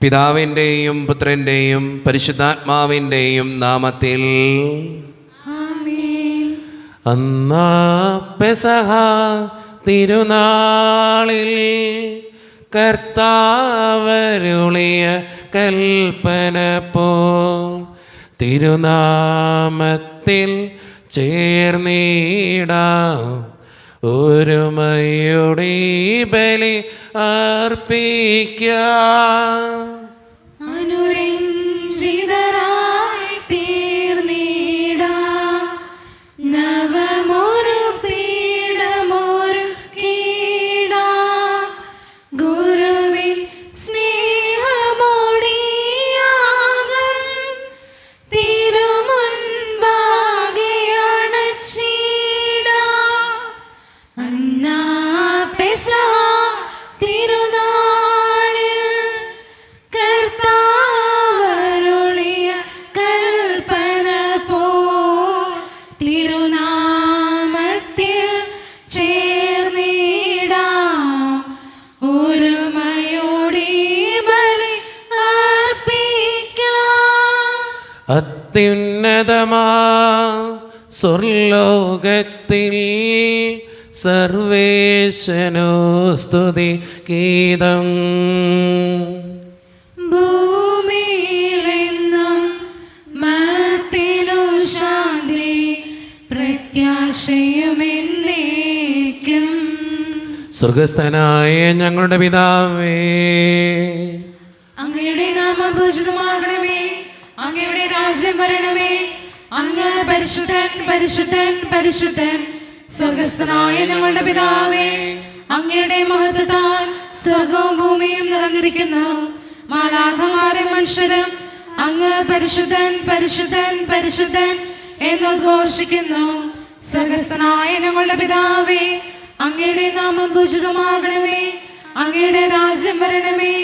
പിതാവിൻ്റെയും പുത്രൻ്റെയും പരിശുദ്ധാത്മാവിൻ്റെയും നാമത്തിൽ ആമേൻ. അന്നാ പെസഹ തിരുനാളിൽ കർത്താവരുളിയ കൽപ്പന പോ തിരുനാമത്തിൽ ചേർന്നിടാം ഒരുമയുടെ ബലി അർപ്പിക്കാം. അനുരഞ്ജിതരായി തീർന്നിടാം നവമൊരു പീഠമൊരുക്കിടാം ഗുരുവിൻ സ്നേഹമൊടിയാകം തിരുമുൻപാകെ അണച്ചിടാം. അന്നാ പെസഹ തിരുനാളിൽ കർത്താവരുളിയ കൽപ്പന പോ തിരുനാമത്തിൽ ചേർന്നിടാം ഒരുമയോടെ ബലി അർപ്പിക്കാം. അത്യുന്നതമാ സ്വർലോകത്തിൽ സർവേശനോ സ്തുതി ഗീതം. ഭൂമിയിലെന്നും മർത്യനു ശാന്തി പ്രത്യാശയുമെന്നേക്കും. സ്വർഗസ്ഥനായ ഞങ്ങളുടെ പിതാവേ, അങ്ങയുടെ നാമം പൂജിതമാകണമേ, അങ്ങയുടെ രാജ്യം വരണമേ, അങ്ങ് പരിശുദ്ധൻ പരിശുദ്ധൻ പരിശുദ്ധൻ. സ്വർഗസ്ഥനായ ഞങ്ങളുടെ പിതാവേ, അങ്ങയുടെ മഹത്വത്താൽ സ്വർഗവും ഭൂമിയും നിറഞ്ഞിരിക്കുന്നു. മാലാഖമാരും മനുഷ്യരും അങ്ങ് പരിശുദ്ധൻ പരിശുദ്ധൻ പരിശുദ്ധൻ എന്ന് ഘോഷിക്കുന്നു. സ്വർഗസ്ഥനായ ഞങ്ങളുടെ പിതാവേ, അങ്ങയുടെ നാമം പൂജിതമാകണമേ, അങ്ങയുടെ രാജ്യം വരണമേ,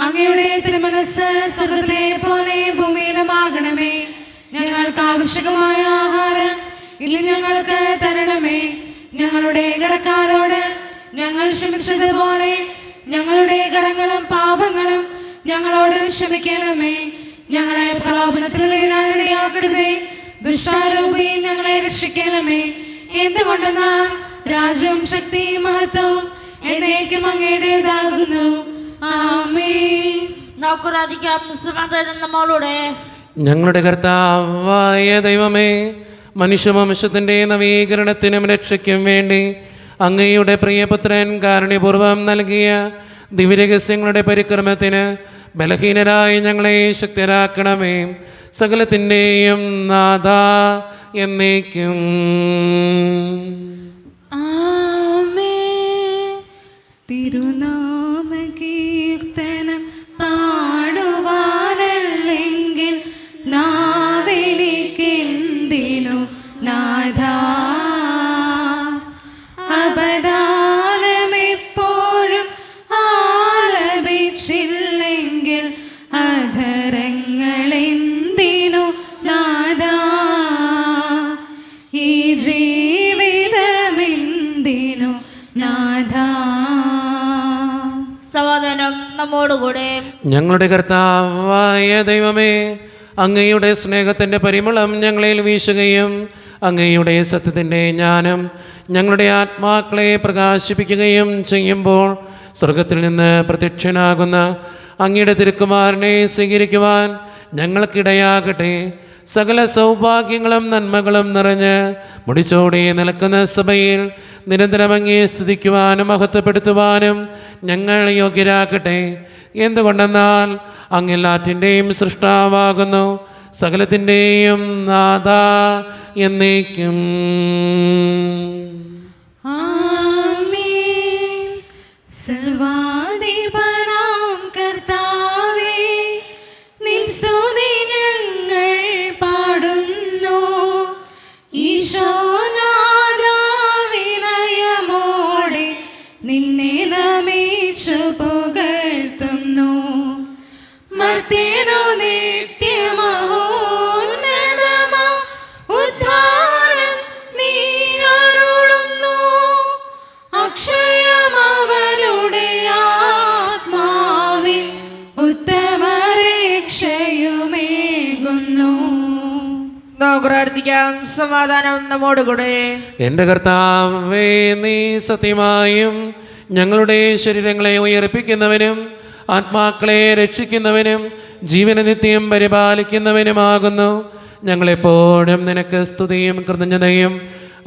അങ്ങയുടെ തിരുമനസ്സ് സ്വർഗത്തിലെ പോലെ ഭൂമിയിലുമാകണമേ. ഞങ്ങൾക്ക് ആവശ്യമായ ആഹാരം ഇനി ഞങ്ങൾക്ക് തരണമേ. ഞങ്ങളുടെ കടക്കാരോട് ഞങ്ങൾ ക്ഷമിച്ചതുപോലെ ഞങ്ങളുടെ കടങ്ങളും പാപങ്ങളും ഞങ്ങളോട് ക്ഷമിക്കണമേ. ഞങ്ങളെ പ്രലോഭനത്തിൽ വീഴാനിടയാക്കരുതേ, ദുഷ്ടാരൂപി ഞങ്ങളെ രക്ഷിക്കണമേ. എന്തുകൊണ്ടെന്നാൽ രാജ്യവും ശക്തിയും മഹത്വവും എന്നേക്കും അങ്ങയുടേതാകുന്നു. ആമേൻ. നോക്കുറാധിക്കാം നമ്മളുടെ ഞങ്ങളുടെ കർത്താവായ ദൈവമേ, മനുഷ്യവംശത്തിൻ്റെ നവീകരണത്തിനും രക്ഷയ്ക്കും വേണ്ടി അങ്ങയുടെ പ്രിയപുത്രൻ കാരുണ്യപൂർവ്വം നൽകിയ ദിവ്യരഹസ്യങ്ങളുടെ പരിക്രമത്തിന് ബലഹീനരായ ഞങ്ങളെ ശക്തരാക്കണമേ. സകലത്തിൻ്റെയും നാഥ എന്നേക്കും. ആമേൻ. തിരുനാമ കീർത്തനം പാടുവാനല്ലെങ്കിൽ നാവെനിക്കെന്തിനു നാഥാ. അപദാനമെപ്പോഴും ആലപിച്ചില്ലെങ്കിൽ അധരങ്ങളെന്തിനു നാഥാ. ഈ ജീവിതമെന്തിനു നാഥാ. സഹോദരനും നമ്മോടുകൂടെ. ഞങ്ങളുടെ കർത്താവായ ദൈവമേ, അങ്ങയുടെ സ്നേഹത്തിൻ്റെ പരിമളം ഞങ്ങളിൽ വീശുകയും അങ്ങയുടെ സത്യത്തിൻ്റെ ജ്ഞാനം ഞങ്ങളുടെ ആത്മാക്കളെ പ്രകാശിപ്പിക്കുകയും ചെയ്യുമ്പോൾ സ്വർഗത്തിൽ നിന്ന് പ്രത്യക്ഷനാകുന്ന അങ്ങയുടെ തിരുക്കുമാരനെ സ്വീകരിക്കുവാൻ ഞങ്ങൾക്കിടയാകട്ടെ. സകല സൗഭാഗ്യങ്ങളും നന്മകളും നിറഞ്ഞ് മുടിച്ചോടെ നിൽക്കുന്ന സഭയിൽ നിരന്തരം അങ്ങയെ സ്തുതിക്കുവാനും മഹത്വപ്പെടുത്തുവാനും ഞങ്ങൾ യോഗ്യരാക്കട്ടെ. എന്തുകൊണ്ടെന്നാൽ അങ്ങെല്ലാറ്റിൻ്റെയും സൃഷ്ടാവാകുന്നു, സകലത്തിൻ്റെയും നാഥ എന്നേക്കും. ആമേൻ. സർവാധിപനാം കർത്താവേ, നിൻ സ്തുതി ഞങ്ങൾ പാടുന്നു. ഈശോനാഥാ, വിനയമോടെ നിന്നെ നമിച്ചു പുകഴ്ത്തുന്നു. മർത്യനു നിത്യമഹോന്നതമാ ഉദ്ധാരം നീ അരുളുന്നു. അക്ഷയമവരുടെ ആത്മാവിൽ ഉത്തമ നമുക്ക് പ്രാർത്ഥിക്കാം. സമാധാനം നമ്മോടുകൂടെ. എൻ്റെ കർത്താവേ, നീ സത്യമായും ഞങ്ങളുടെ ശരീരങ്ങളെ ഉയർപ്പിക്കുന്നവനും ആത്മാക്കളെ രക്ഷിക്കുന്നവനും ജീവന നിത്യം പരിപാലിക്കുന്നവനുമാകുന്നു. ഞങ്ങളെപ്പോഴും നിനക്ക് സ്തുതിയും കൃതജ്ഞതയും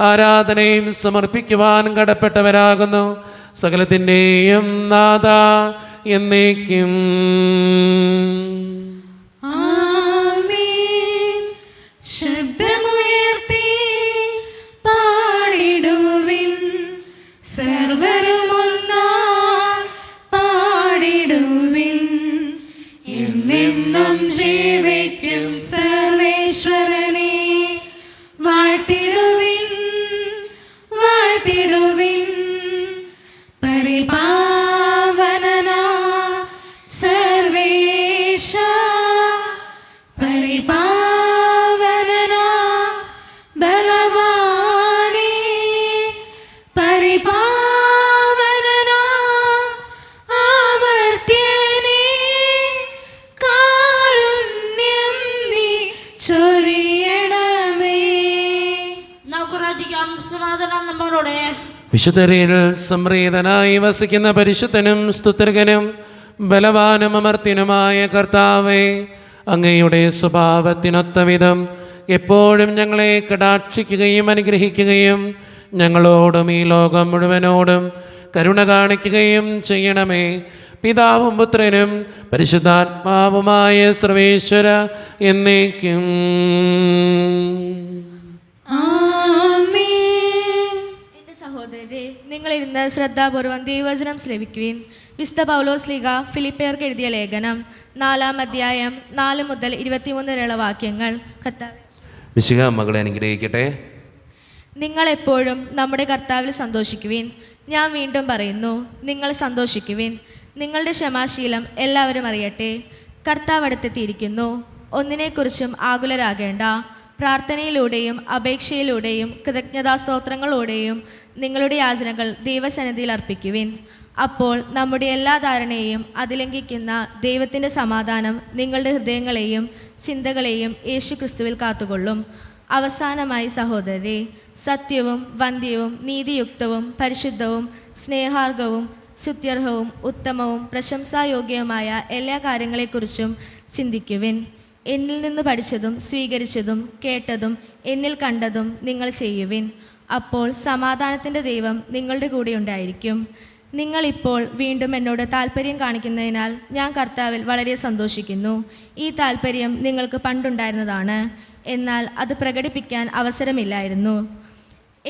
ആരാധനയും സമർപ്പിക്കുവാൻ കടപ്പെട്ടവരാകുന്നു. സകലത്തിൻ്റെയും നാഥ എന്നേക്കും. ആമേൻ. ശബ്ദമുയർത്തി പാടിടുവിൻ, സർവരുമൊന്നായി പാടിടുവിൻ. എന്നെന്നും ജീവിക്കും സർവേശ്വരനെ വാഴ്ത്തിടുവിൻ, വാഴ്ത്തിടുവിൻ. പരിപാവനനാ സർവേശ, പരിപാവനനാ ബലവാനേ, പരിപാവനനാ അമർത്യനേ, കാരുണ്യം നീ ചൊരിയണമേ. നമുക്ക് പ്രാർത്ഥിക്കാം. സമാധാനം നമ്മോടുകൂടെ. വിശുദ്ധരിൽ സംപ്രീതനായി വസിക്കുന്ന പരിശുദ്ധനും സ്തുത്യർഹനും ബലവാനും അമർത്യനുമായ കർത്താവേ, അങ്ങയുടെ സ്വഭാവത്തിനൊത്ത വിധം എപ്പോഴും ഞങ്ങളെ കടാക്ഷിക്കുകയും അനുഗ്രഹിക്കുകയും ഞങ്ങളോടും ഈ ലോകം മുഴുവനോടും കരുണ കാണിക്കുകയും ചെയ്യണമേ. പിതാവും പുത്രനും പരിശുദ്ധാത്മാവുമായ സർവേശ്വര എന്നേക്കും. എൻ്റെ സഹോദരരെ, നിങ്ങളിരുന്ന് ശ്രദ്ധാപൂർവം ദൈവവചനം ശ്രവിക്കുവിൻ. വിശുദ്ധ പൗലോസ് ശ്ലീഹ ഫിലിപ്പിയർക്ക് എഴുതിയ ലേഖനം 4-ാം അധ്യായം 4 മുതൽ 23 വരെയുള്ള വാക്യങ്ങൾ. കർത്താവേ, മിശിഹ മകളെ അനുഗ്രഹിക്കട്ടെ. നിങ്ങളെപ്പോഴും നമ്മുടെ കർത്താവിൽ സന്തോഷിക്കുവിൻ. ഞാൻ വീണ്ടും പറയുന്നു, നിങ്ങൾ സന്തോഷിക്കുവിൻ. നിങ്ങളുടെ ക്ഷമാശീലം എല്ലാവരും അറിയട്ടെ. കർത്താവ് അടുത്തെത്തിയിരിക്കുന്നു. ഒന്നിനെക്കുറിച്ചും ആകുലരാകേണ്ട. പ്രാർത്ഥനയിലൂടെയും അപേക്ഷയിലൂടെയും കൃതജ്ഞതാസ്തോത്രങ്ങളോടെയും നിങ്ങളുടെ യാചനകൾ ദൈവസന്നിധിയിൽ അർപ്പിക്കുവിൻ. അപ്പോൾ നമ്മുടെ എല്ലാ ധാരണയെയും അതിലംഘിക്കുന്ന ദൈവത്തിൻ്റെ സമാധാനം നിങ്ങളുടെ ഹൃദയങ്ങളെയും ചിന്തകളെയും യേശുക്രിസ്തുവിൽ കാത്തുകൊള്ളും. അവസാനമായി സഹോദരരെ, സത്യവും വന്ധ്യവും നീതിയുക്തവും പരിശുദ്ധവും സ്നേഹാർഹവും സ്തുത്യർഹവും ഉത്തമവും പ്രശംസായോഗ്യവുമായ എല്ലാ കാര്യങ്ങളെക്കുറിച്ചും ചിന്തിക്കുവിൻ. എന്നിൽ നിന്ന് പഠിച്ചതും സ്വീകരിച്ചതും കേട്ടതും എന്നിൽ കണ്ടതും നിങ്ങൾ ചെയ്യുവിൻ. അപ്പോൾ സമാധാനത്തിൻ്റെ ദൈവം നിങ്ങളുടെ കൂടെ ഉണ്ടായിരിക്കും. നിങ്ങളിപ്പോൾ വീണ്ടും എന്നോട് താല്പര്യം കാണിക്കുന്നതിനാൽ ഞാൻ കർത്താവിൽ വളരെ സന്തോഷിക്കുന്നു. ഈ താല്പര്യം നിങ്ങൾക്ക് പണ്ടുണ്ടായിരുന്നതാണ്, എന്നാൽ അത് പ്രകടിപ്പിക്കാൻ അവസരമില്ലായിരുന്നു.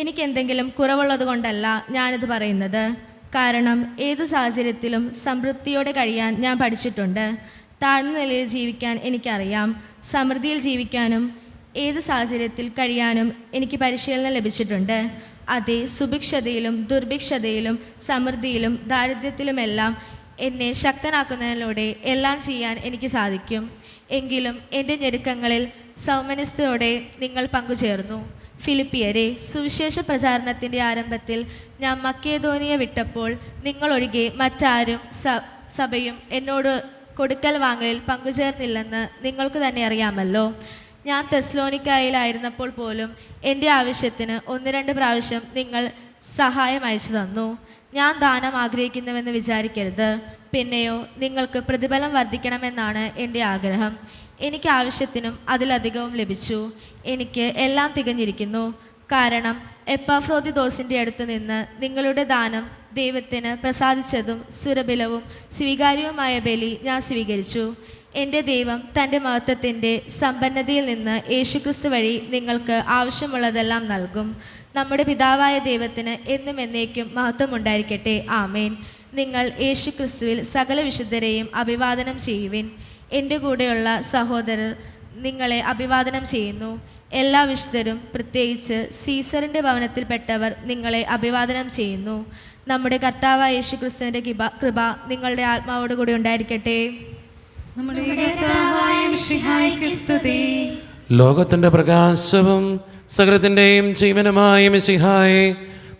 എനിക്കെന്തെങ്കിലും കുറവുള്ളതുകൊണ്ടല്ല ഞാനിത് പറയുന്നത്. കാരണം ഏതു സാഹചര്യത്തിലും സംതൃപ്തിയോടെ കഴിയാൻ ഞാൻ പഠിച്ചിട്ടുണ്ട്. താഴ്ന്ന നിലയിൽ ജീവിക്കാൻ എനിക്കറിയാം. സമൃദ്ധിയിൽ ജീവിക്കാനും ഏത് സാഹചര്യത്തിൽ കഴിയാനും എനിക്ക് പരിശീലനം ലഭിച്ചിട്ടുണ്ട്. അതേ സുഭിക്ഷതയിലും ദുർഭിക്ഷതയിലും സമൃദ്ധിയിലും ദാരിദ്ര്യത്തിലുമെല്ലാം എന്നെ ശക്തനാക്കുന്നതിലൂടെ എല്ലാം ചെയ്യാൻ എനിക്ക് സാധിക്കും. എങ്കിലും എൻ്റെ ഞെരുക്കങ്ങളിൽ സൗമനസ്യത്തോടെ നിങ്ങൾ പങ്കുചേർന്നു. ഫിലിപ്പിയരെ, സുവിശേഷ പ്രചാരണത്തിൻ്റെ ആരംഭത്തിൽ ഞാൻ മക്കേദോനിയ വിട്ടപ്പോൾ നിങ്ങളൊഴികെ മറ്റാരും സഭയും എന്നോട് കൊടുക്കൽ വാങ്ങലിൽ പങ്കുചേർന്നില്ലെന്ന് നിങ്ങൾക്ക് തന്നെ അറിയാമല്ലോ. ഞാൻ തെസ്സലോനിക്കായിലായിരുന്നപ്പോൾ പോലും എൻ്റെ ആവശ്യത്തിന് 1-2 പ്രാവശ്യം നിങ്ങൾ സഹായം അയച്ചു തന്നു. ഞാൻ ദാനം ആഗ്രഹിക്കുന്നുവെന്ന് വിചാരിക്കരുത്. പിന്നെയോ നിങ്ങൾക്ക് പ്രതിഫലം വർദ്ധിക്കണമെന്നാണ് എൻ്റെ ആഗ്രഹം. എനിക്ക് ആവശ്യത്തിനും അതിലധികവും ലഭിച്ചു. എനിക്ക് എല്ലാം തികഞ്ഞിരിക്കുന്നു. കാരണം എപ്പാഫ്രോദിതോസിൻ്റെ അടുത്ത് നിന്ന് നിങ്ങളുടെ ദാനം ദൈവത്തിന് പ്രസാദിച്ചതും സുരഭിലവും സ്വീകാര്യവുമായ ബലി ഞാൻ സ്വീകരിച്ചു. എൻ്റെ ദൈവം തൻ്റെ മഹത്വത്തിൻ്റെ സമ്പന്നതയിൽ നിന്ന് യേശുക്രിസ്തു വഴി നിങ്ങൾക്ക് ആവശ്യമുള്ളതെല്ലാം നൽകും. നമ്മുടെ പിതാവായ ദൈവത്തിന് എന്നും എന്നേക്കും മഹത്വമുണ്ടായിരിക്കട്ടെ. ആമേൻ. നിങ്ങൾ യേശുക്രിസ്തുവിൽ സകല വിശുദ്ധരെയും അഭിവാദനം ചെയ്യുവിൻ. എൻ്റെ കൂടെയുള്ള സഹോദരർ നിങ്ങളെ അഭിവാദനം ചെയ്യുന്നു. എല്ലാ വിശുദ്ധരും, പ്രത്യേകിച്ച് സീസറിൻ്റെ ഭവനത്തിൽപ്പെട്ടവർ നിങ്ങളെ അഭിവാദനം ചെയ്യുന്നു. നമ്മുടെ കർത്താവായ യേശുക്രിസ്തുവിൻ്റെ കൃപ നിങ്ങളുടെ ആത്മാവോടുകൂടി ഉണ്ടായിരിക്കട്ടെ. നമ്മുടെ കർത്താവായ മിശിഹായ്ക്ക് സ്തുതി. ലോകത്തിൻ്റെ പ്രകാശവും സകലത്തിൻ്റെയും ജീവനുമായ മിശിഹായെ,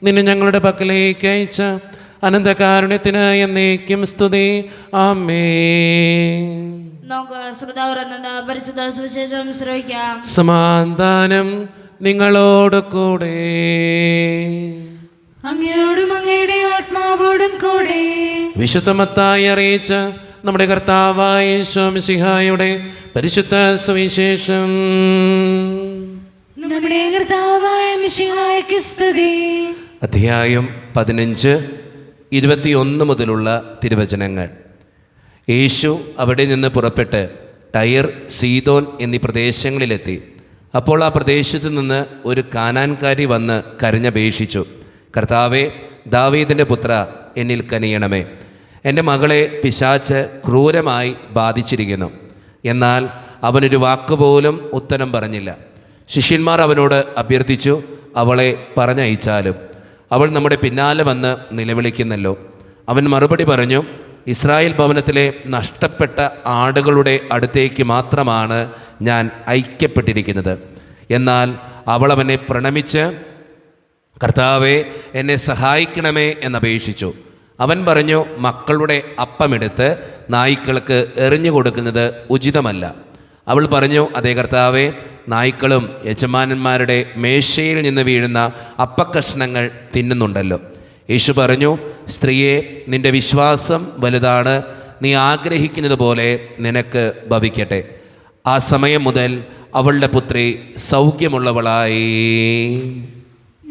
നിന്നെ ഞങ്ങളുടെ പക്കലേക്ക് അയച്ച അനന്തകാരുണ്യത്തിന് എന്നേക്കും സ്തുതി. ആമേൻ. നമുക്ക് ശ്രദ്ധാപുരം പരിശുദ്ധ സുവിശേഷം ശ്രവിക്കാം. സമാധാനം നിങ്ങളോട് കൂടെ. അങ്ങയോടും അങ്ങയുടെ ആത്മാവോടും കൂടെ. വിശുദ്ധ മത്തായി അറിയിച്ച നമ്മുടെ കർത്താവായ യേശു മിശിഹായുടെ പരിശുദ്ധ സുവിശേഷം. നമ്മുടെ കർത്താവായ മിശിഹായ്ക്ക് സ്തുതി. അധ്യായം 15, 21 മുതലുള്ള തിരുവചനങ്ങൾ. യേശു അവിടെ നിന്ന് പുറപ്പെട്ട് ടയർ, സീദോൻ എന്നീ പ്രദേശങ്ങളിലെത്തി. അപ്പോൾ ആ പ്രദേശത്തു നിന്ന് ഒരു കാനാൻകാരി വന്ന് കരഞ്ഞപേക്ഷിച്ചു, കർത്താവേ, ദാവീദിൻ്റെ പുത്ര, എന്നിൽ കനിയണമേ. എൻ്റെ മകളെ പിശാച് ക്രൂരമായി ബാധിച്ചിരിക്കുന്നു. എന്നാൽ അവനൊരു വാക്കുപോലും ഉത്തരം പറഞ്ഞില്ല. ശിഷ്യന്മാർ അവനോട് അഭ്യർത്ഥിച്ചു, അവളെ പറഞ്ഞയച്ചാലും. അവൾ നമ്മുടെ പിന്നാലെ വന്ന് നിലവിളിക്കുന്നല്ലോ. അവൻ മറുപടി പറഞ്ഞു, ഇസ്രായേൽ ഭവനത്തിലെ നഷ്ടപ്പെട്ട ആടുകളുടെ അടുത്തേക്ക് മാത്രമാണ് ഞാൻ ഐക്യപ്പെട്ടിരിക്കുന്നത്. എന്നാൽ അവൾ അവനെ പ്രണമിച്ച്, കർത്താവേ, എന്നെ സഹായിക്കണമേ എന്നപേക്ഷിച്ചു. അവൻ പറഞ്ഞു, മക്കളുടെ അപ്പമെടുത്ത് നായ്ക്കൾക്ക് എറിഞ്ഞു കൊടുക്കുന്നത് ഉചിതമല്ല. അവൾ പറഞ്ഞു, അതേ കർത്താവേ, നായ്ക്കളും യജമാനന്മാരുടെ മേശയിൽ നിന്ന് വീഴുന്ന അപ്പക്കഷ്ണങ്ങൾ തിന്നുന്നുണ്ടല്ലോ. യേശു പറഞ്ഞു, സ്ത്രീയെ, നിന്റെ വിശ്വാസം വലുതാണ്, നീ ആഗ്രഹിക്കുന്നത് പോലെ നിനക്ക് ഭവിക്കട്ടെ. ആ സമയം മുതൽ അവളുടെ പുത്രി സൗഖ്യമുള്ളവളായി.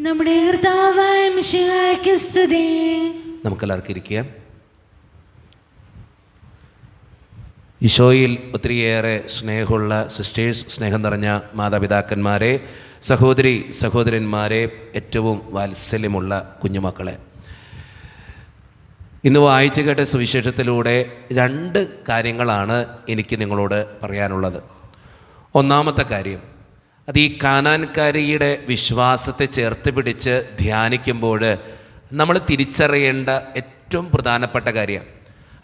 നമ്മുടെ കർത്താവായ മിശിഹായ്ക്ക് സ്തുതി. നമുക്കെല്ലാവർക്കും ഇരിക്കാം. ഈശോയിൽ ഒത്തിരിയേറെ സ്നേഹമുള്ള സിസ്റ്റേഴ്സ്, സ്നേഹം നിറഞ്ഞ മാതാപിതാക്കന്മാരെ, സഹോദരന്മാരെ, ഏറ്റവും വാത്സല്യമുള്ള കുഞ്ഞുമക്കളെ, ഇന്ന് വായിച്ചു കേട്ട സുവിശേഷത്തിലൂടെ 2 കാര്യങ്ങളാണ് എനിക്ക് നിങ്ങളോട് പറയാനുള്ളത്. ഒന്നാമത്തെ കാര്യം, അത് ഈ കാനാൻകാരിയുടെ വിശ്വാസത്തെ ചേർത്ത് പിടിച്ച് ധ്യാനിക്കുമ്പോൾ നമ്മൾ തിരിച്ചറിയേണ്ട ഏറ്റവും പ്രധാനപ്പെട്ട കാര്യം,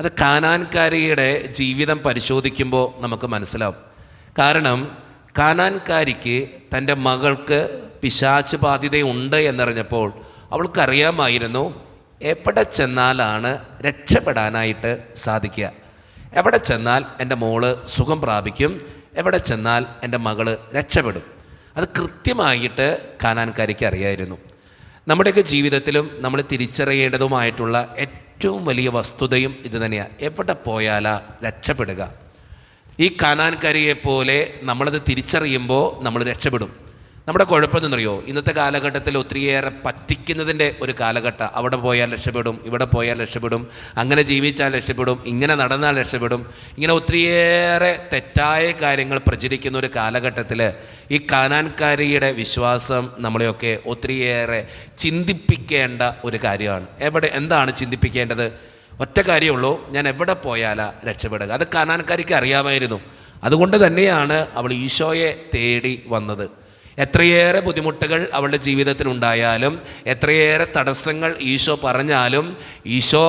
അത് കാനാൻകാരിയുടെ ജീവിതം പരിശോധിക്കുമ്പോൾ നമുക്ക് മനസ്സിലാവും. കാരണം കാനാൻകാരിക്ക് തൻ്റെ മകൾക്ക് പിശാച് ബാധിതയുണ്ട് എന്നറിഞ്ഞപ്പോൾ അവൾക്കറിയാമായിരുന്നു എവിടെ ചെന്നാലാണ് രക്ഷപ്പെടാനായിട്ട് സാധിക്കുക. എവിടെ ചെന്നാൽ എൻ്റെ മോള് സുഖം പ്രാപിക്കും, എവിടെ ചെന്നാൽ എൻ്റെ മകള് രക്ഷപ്പെടും. അത് കൃത്യമായിട്ട് കാനാൻകാരിക്ക് അറിയായിരുന്നു. നമ്മുടെയൊക്കെ ജീവിതത്തിലും നമ്മൾ തിരിച്ചറിയേണ്ടതുമായിട്ടുള്ള ഏറ്റവും വലിയ വസ്തുതയും ഇത് തന്നെയാണ്. എവിടെ പോയാലാ രക്ഷപ്പെടുക? ഈ കാനാൻകാരിയെപ്പോലെ നമ്മളത് തിരിച്ചറിയുമ്പോൾ നമ്മൾ രക്ഷപ്പെടും. നമ്മുടെ കുഴപ്പമെന്നറിയോ, ഇന്നത്തെ കാലഘട്ടത്തിൽ ഒത്തിരിയേറെ പറ്റിക്കുന്നതിൻ്റെ ഒരു കാലഘട്ടം. അവിടെ പോയാൽ രക്ഷപ്പെടും, ഇവിടെ പോയാൽ രക്ഷപ്പെടും, അങ്ങനെ ജീവിച്ചാൽ രക്ഷപ്പെടും, ഇങ്ങനെ നടന്നാൽ രക്ഷപ്പെടും, ഇങ്ങനെ ഒത്തിരിയേറെ തെറ്റായ കാര്യങ്ങൾ പ്രചരിക്കുന്ന ഒരു കാലഘട്ടത്തിൽ ഈ കാനാൻകാരിയുടെ വിശ്വാസം നമ്മളെയൊക്കെ ഒത്തിരിയേറെ ചിന്തിപ്പിക്കേണ്ട ഒരു കാര്യമാണ്. എന്താണ് ചിന്തിപ്പിക്കേണ്ടത്? ഒറ്റ കാര്യമുള്ളൂ, ഞാൻ എവിടെ പോയാലാ രക്ഷപ്പെടുക. അത് കാനാൻകാരിക്ക് അറിയാമായിരുന്നു. അതുകൊണ്ട് തന്നെയാണ് അവൾ ഈശോയെ തേടി വന്നത്. എത്രയേറെ ബുദ്ധിമുട്ടുകൾ അവളുടെ ജീവിതത്തിലുണ്ടായാലും, എത്രയേറെ തടസ്സങ്ങൾ ഈശോ പറഞ്ഞാലും, ഈശോ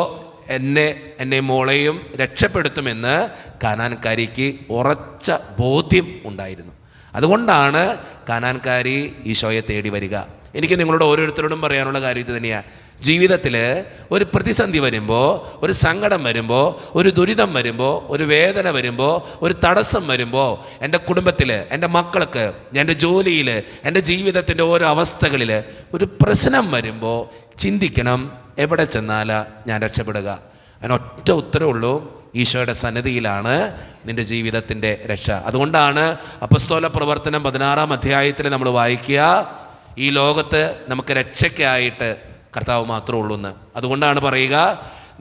എന്നെ മോളെയും രക്ഷപ്പെടുത്തുമെന്ന് കാനാൻകാരിക്ക് ഉറച്ച ബോധ്യം ഉണ്ടായിരുന്നു. അതുകൊണ്ടാണ് കാനാൻകാരി ഈശോയെ തേടി വരിക. എനിക്ക് നിങ്ങളോട് ഓരോരുത്തരോടും പറയാനുള്ള കാര്യം ഇത് തന്നെയാണ്. ജീവിതത്തിൽ ഒരു പ്രതിസന്ധി വരുമ്പോൾ, ഒരു സങ്കടം വരുമ്പോൾ, ഒരു ദുരിതം വരുമ്പോൾ, ഒരു വേദന വരുമ്പോൾ, ഒരു തടസ്സം വരുമ്പോൾ, എൻ്റെ കുടുംബത്തിൽ, എൻ്റെ മക്കൾക്ക്, എൻ്റെ ജോലിയിൽ, എൻ്റെ ജീവിതത്തിൻ്റെ ഓരോ അവസ്ഥകളിൽ ഒരു പ്രശ്നം വരുമ്പോൾ ചിന്തിക്കണം, എവിടെ ചെന്നാലാ ഞാൻ രക്ഷപ്പെടുക? അതിനൊറ്റ ഉത്തരവുള്ളൂ, ഈശോയുടെ സന്നിധിയിലാണ് നിൻ്റെ ജീവിതത്തിൻ്റെ രക്ഷ. അതുകൊണ്ടാണ് അപ്പസ്തോല പ്രവർത്തനം 16-ാം അധ്യായത്തിൽ നമ്മൾ വായിക്കുക, ഈ ലോകത്ത് നമുക്ക് രക്ഷയ്ക്കായിട്ട് കർത്താവ് മാത്രമേ ഉള്ളൂ എന്ന്. അതുകൊണ്ടാണ് പറയുക,